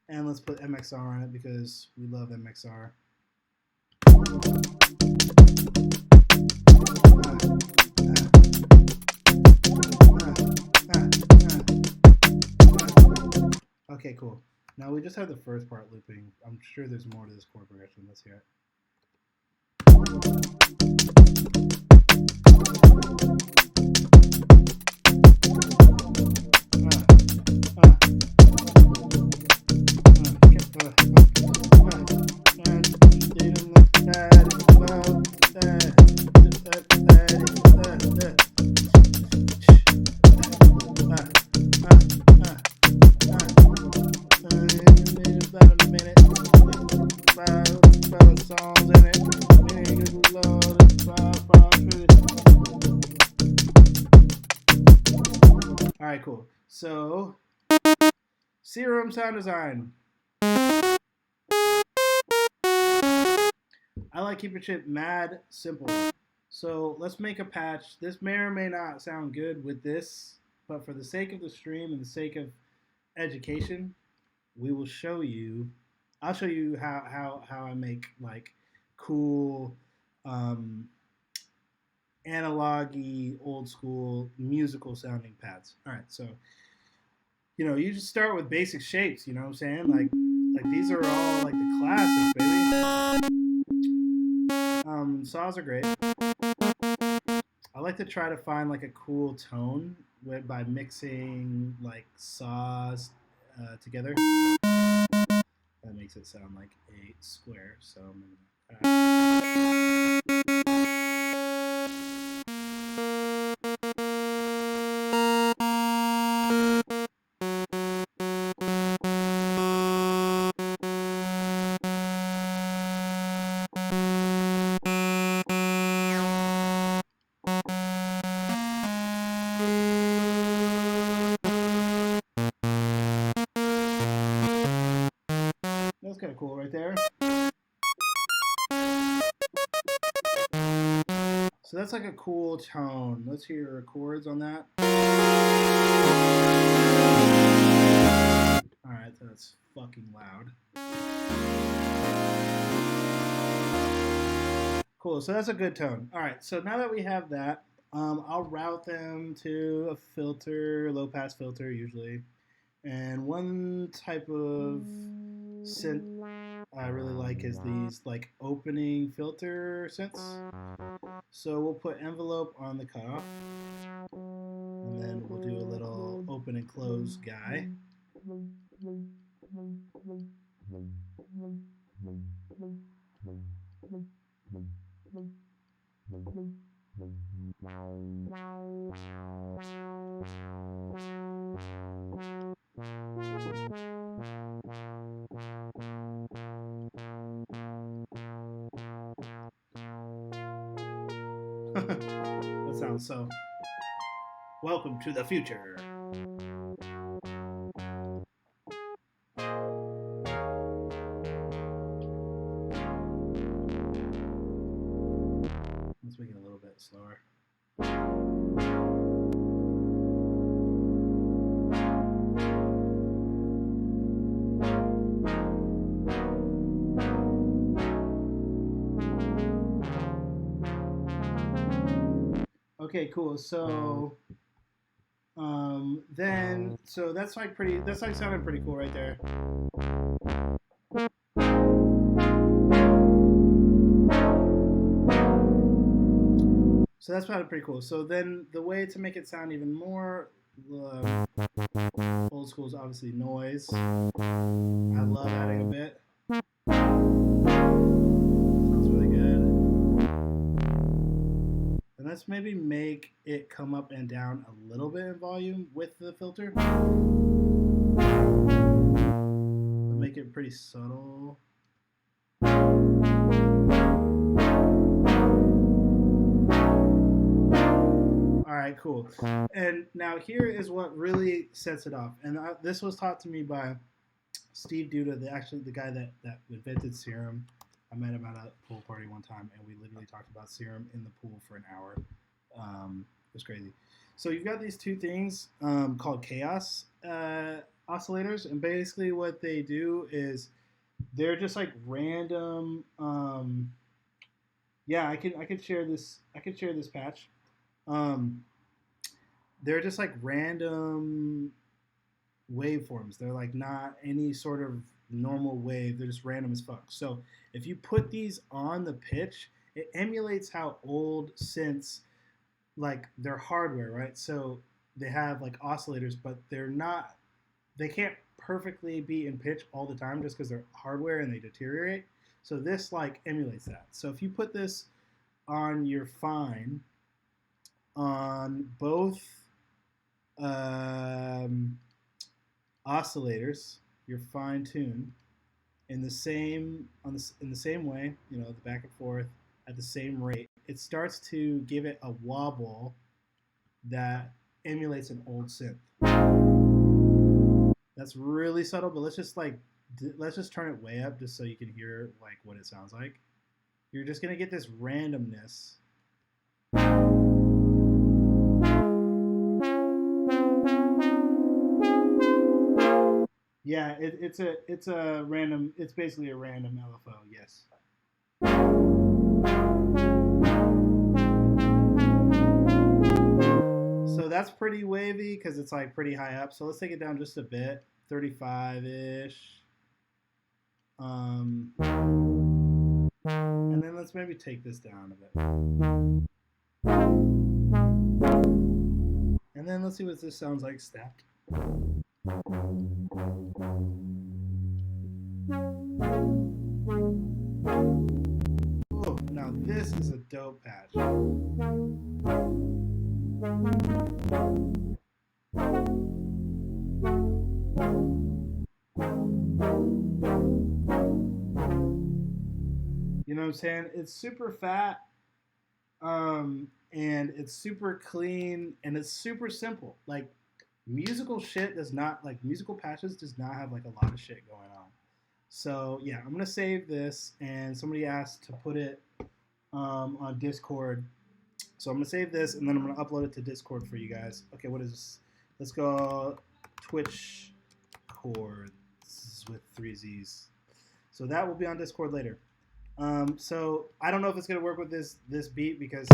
And let's put MXR on it, because we love MXR. Okay, cool. Now we just have the first part looping. I'm sure there's more to this chord progression. Let's hear it. All right, cool. So, Serum sound design. I like keeping shit mad simple. So let's make a patch. This may or may not sound good with this, but for the sake of the stream and the sake of education, we will show you. I'll show you how I make like cool, analog-y, old school, musical sounding pads. All right, so you just start with basic shapes. You know what I'm saying? Like these are all like the classics, baby. Saws are great. I like to try to find like a cool tone by mixing like saws together. That makes it sound like a square. So I'm that's kind of cool right there. So that's like a cool tone. Let's hear chords on that. Alright, that's fucking loud. Cool, so that's a good tone. Alright, so now that we have that, I'll route them to a filter, low pass filter usually. And one type of synth I really like is these like opening filter synths. So we'll put envelope on the cutoff, and then we'll do a little open and close guy. That sounds so. Welcome to the future. Let's make it a little bit slower. Okay, cool. So then so that's like sounding pretty cool right there. So that's probably pretty cool. So then the way to make it sound even more old school is obviously noise. I love adding a bit. Sounds really good. And let's maybe make it come up and down a little bit in volume with the filter. But make it pretty subtle. All right, cool. And now here is what really sets it off. And this was taught to me by Steve Duda, the guy that invented Serum. I met him at a pool party one time, and we literally talked about Serum in the pool for an hour. It was crazy. So you've got these two things called chaos oscillators, and basically what they do is they're just like random. Yeah, I could share this. I could share this patch. They're just like random waveforms. They're like not any sort of normal wave. They're just random as fuck. So if you put these on the pitch, it emulates how old synths, like their hardware, right? So they have like oscillators, but they can't perfectly be in pitch all the time just because they're hardware and they deteriorate. So this like emulates that. So if you put this on your fine, on both oscillators, you're fine tuned in the same way, you know, the back and forth at the same rate. It starts to give it a wobble that emulates an old synth. That's really subtle, but let's just turn it way up just so you can hear like what it sounds like. You're just gonna get this randomness. Yeah, it's a random. It's basically a random LFO. Yes. So that's pretty wavy because it's like pretty high up. So let's take it down just a bit, 35-ish. And then let's maybe take this down a bit. And then let's see what this sounds like stacked. Oh, now this is a dope patch. You know what I'm saying? It's super fat, and it's super clean, and it's super simple. Like musical patches does not have like a lot of shit going on. So yeah, I'm gonna save this, and somebody asked to put it on Discord. So I'm gonna save this, and then I'm gonna upload it to Discord for you guys. Okay, what is this? Let's go Twitch chords with 3 Z's. So that will be on Discord later. So I don't know if it's gonna work with this beat because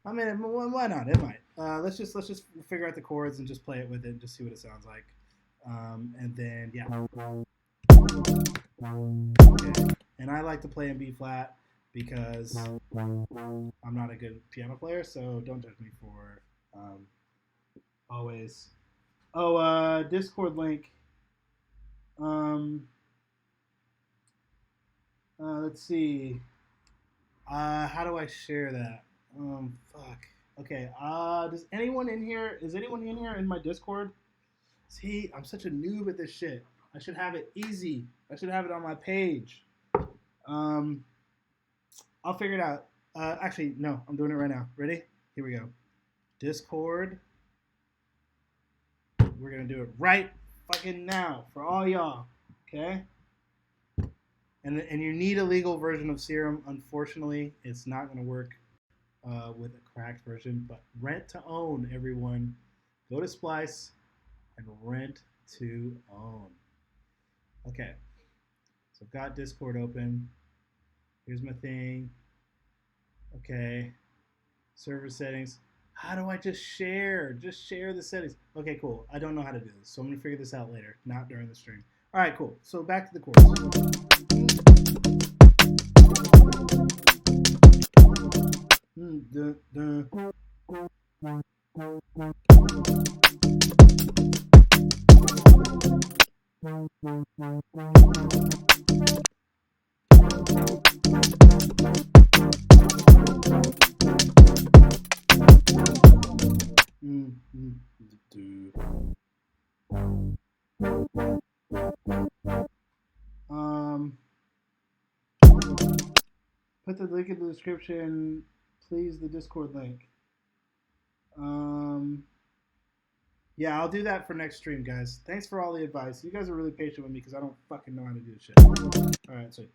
I mean, why not? It might. Let's just figure out the chords and just play it with it and just see what it sounds like. And then yeah. Okay. And I like to play in B flat because I'm not a good piano player, so don't judge me for always. Oh, Discord link. Let's see. How do I share that? Fuck. Okay. Is anyone in here in my Discord? See, I'm such a noob at this shit. I should have it easy. I should have it on my page. I'll figure it out. Actually, no, I'm doing it right now. Ready? Here we go. Discord. We're gonna do it right fucking now for all y'all. Okay? And you need a legal version of Serum. Unfortunately, it's not gonna work with a cracked version. But rent to own, everyone. Go to Splice and rent to own. Okay. So I've got Discord open. Here's my thing. Okay. Server settings. How do I just share? Just share the settings. Okay, cool. I don't know how to do this, so I'm gonna figure this out later, not during the stream. All right, cool. So back to the course. Put the link in the description, please. The Discord link. Yeah, I'll do that for next stream, guys. Thanks for all the advice. You guys are really patient with me because I don't fucking know how to do this shit. All right, sweet.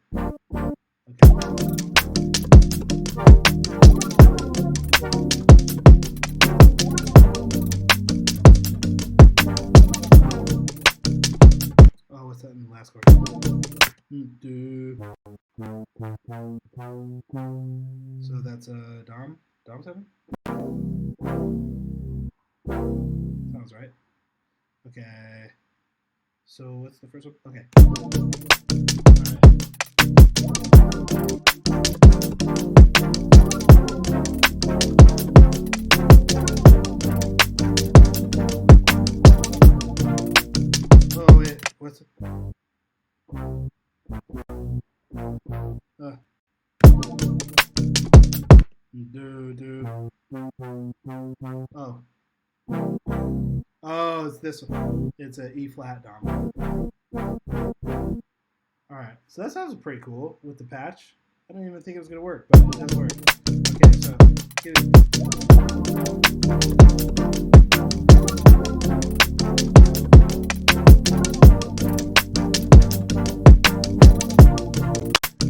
Oh, what's that in the last chord? So that's a Dom? Dom 7? Sounds right. Okay. So what's the first one? Okay. Oh wait, what's it? Oh. Oh, it's this one. It's an E flat Dom. Alright, so that sounds pretty cool with the patch. I didn't even think it was going to work, but it does work. Okay, so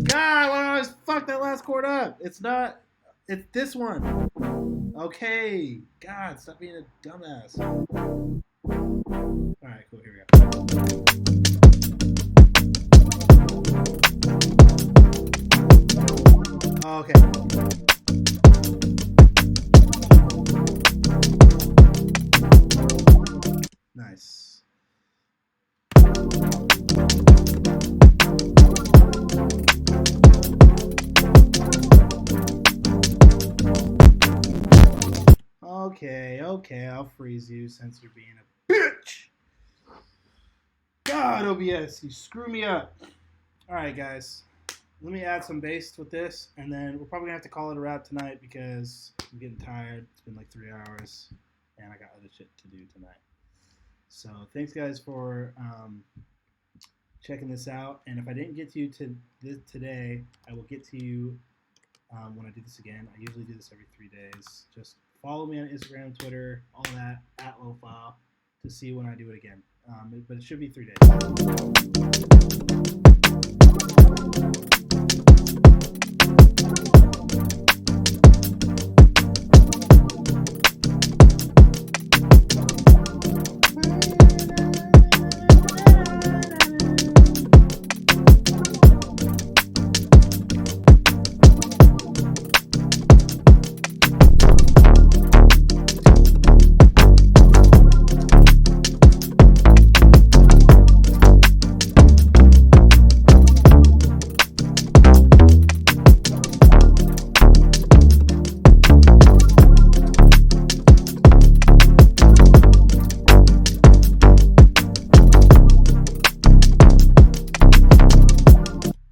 God, why do I always fuck that last chord up? It's not. It's this one. Okay. God, stop being a dumbass. Alright, cool. Here we go. Okay. Nice. Okay, I'll freeze you since you're being a bitch. God, OBS, you screw me up. Alright, guys. Let me add some bass with this, and then we're probably going to have to call it a wrap tonight because I'm getting tired. It's been like 3 hours, and I got other shit to do tonight. So thanks, guys, for checking this out. And if I didn't get to you today, I will get to you when I do this again. I usually do this every 3 days. Just follow me on Instagram, Twitter, all that, at Lophiile, to see when I do it again. But it should be 3 days.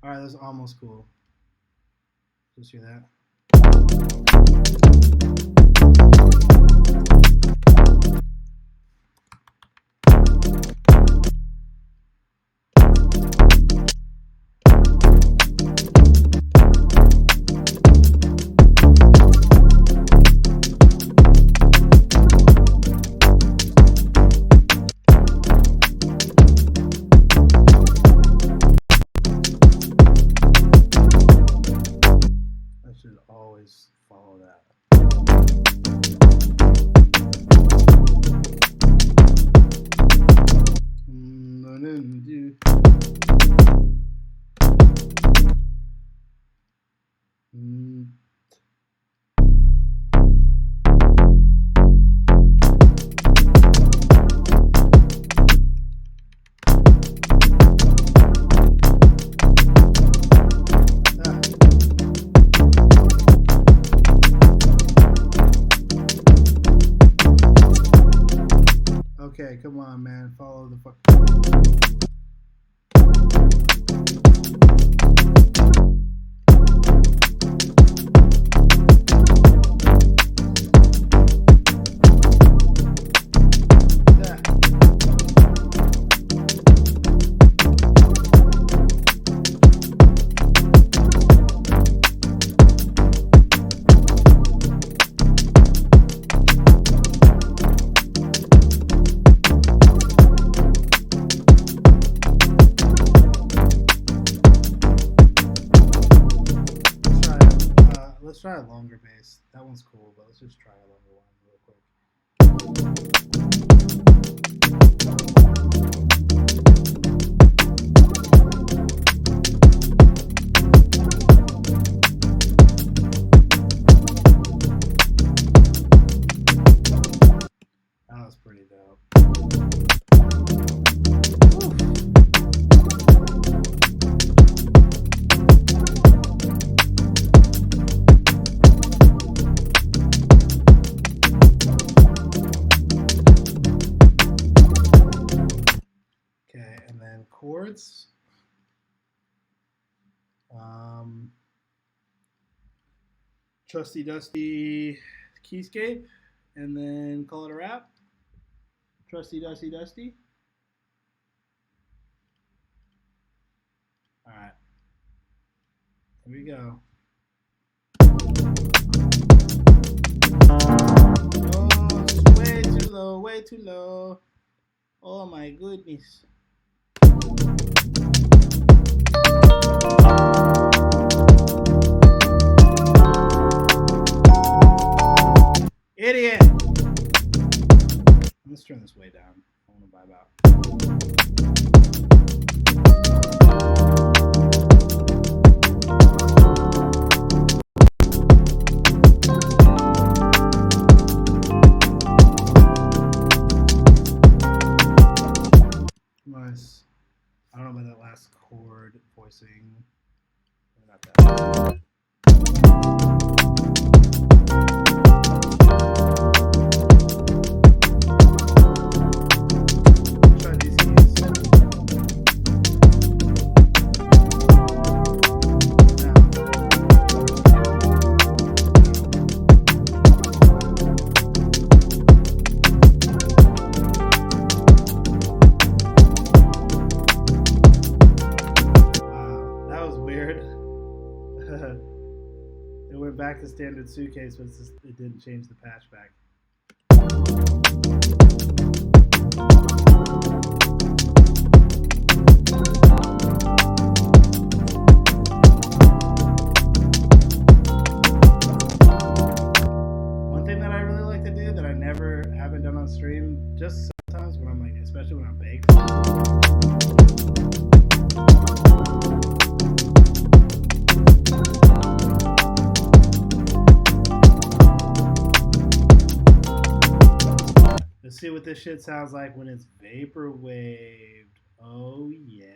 That's almost cool. Just hear that. Should always follow that. Okay, come on, man. Follow the fuck. Let's try a longer bass. That one's cool, but let's just try a longer one real quick. That was pretty dope. Okay, and then chords. Trusty Dusty Keyscape, and then call it a wrap. Trusty Dusty Dusty. All right, here we go. Oh, it's way too low, way too low. Oh my goodness. Idiot! Let's turn this way down. I want to vibe out. Nice. I don't know about that last chord voicing. Not that. It went back to standard suitcase, but it didn't change the patch back. One thing that I really like to do that I never haven't done on stream, just sometimes when I'm like, especially when I'm baked. Let's see what this shit sounds like when it's vaporwaved. Oh yeah.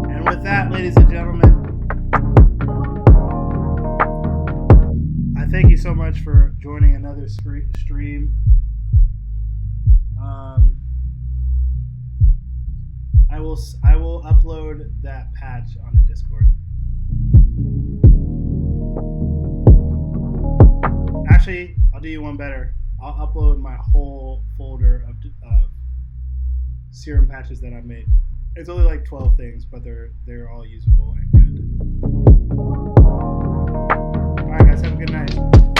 And with that, ladies and gentlemen, thank you so much for joining another stream. I will upload that patch onto Discord. Actually, I'll do you one better. I'll upload my whole folder of serum patches that I've made. It's only like 12 things, but they're all usable and good. All right, guys, have a good night.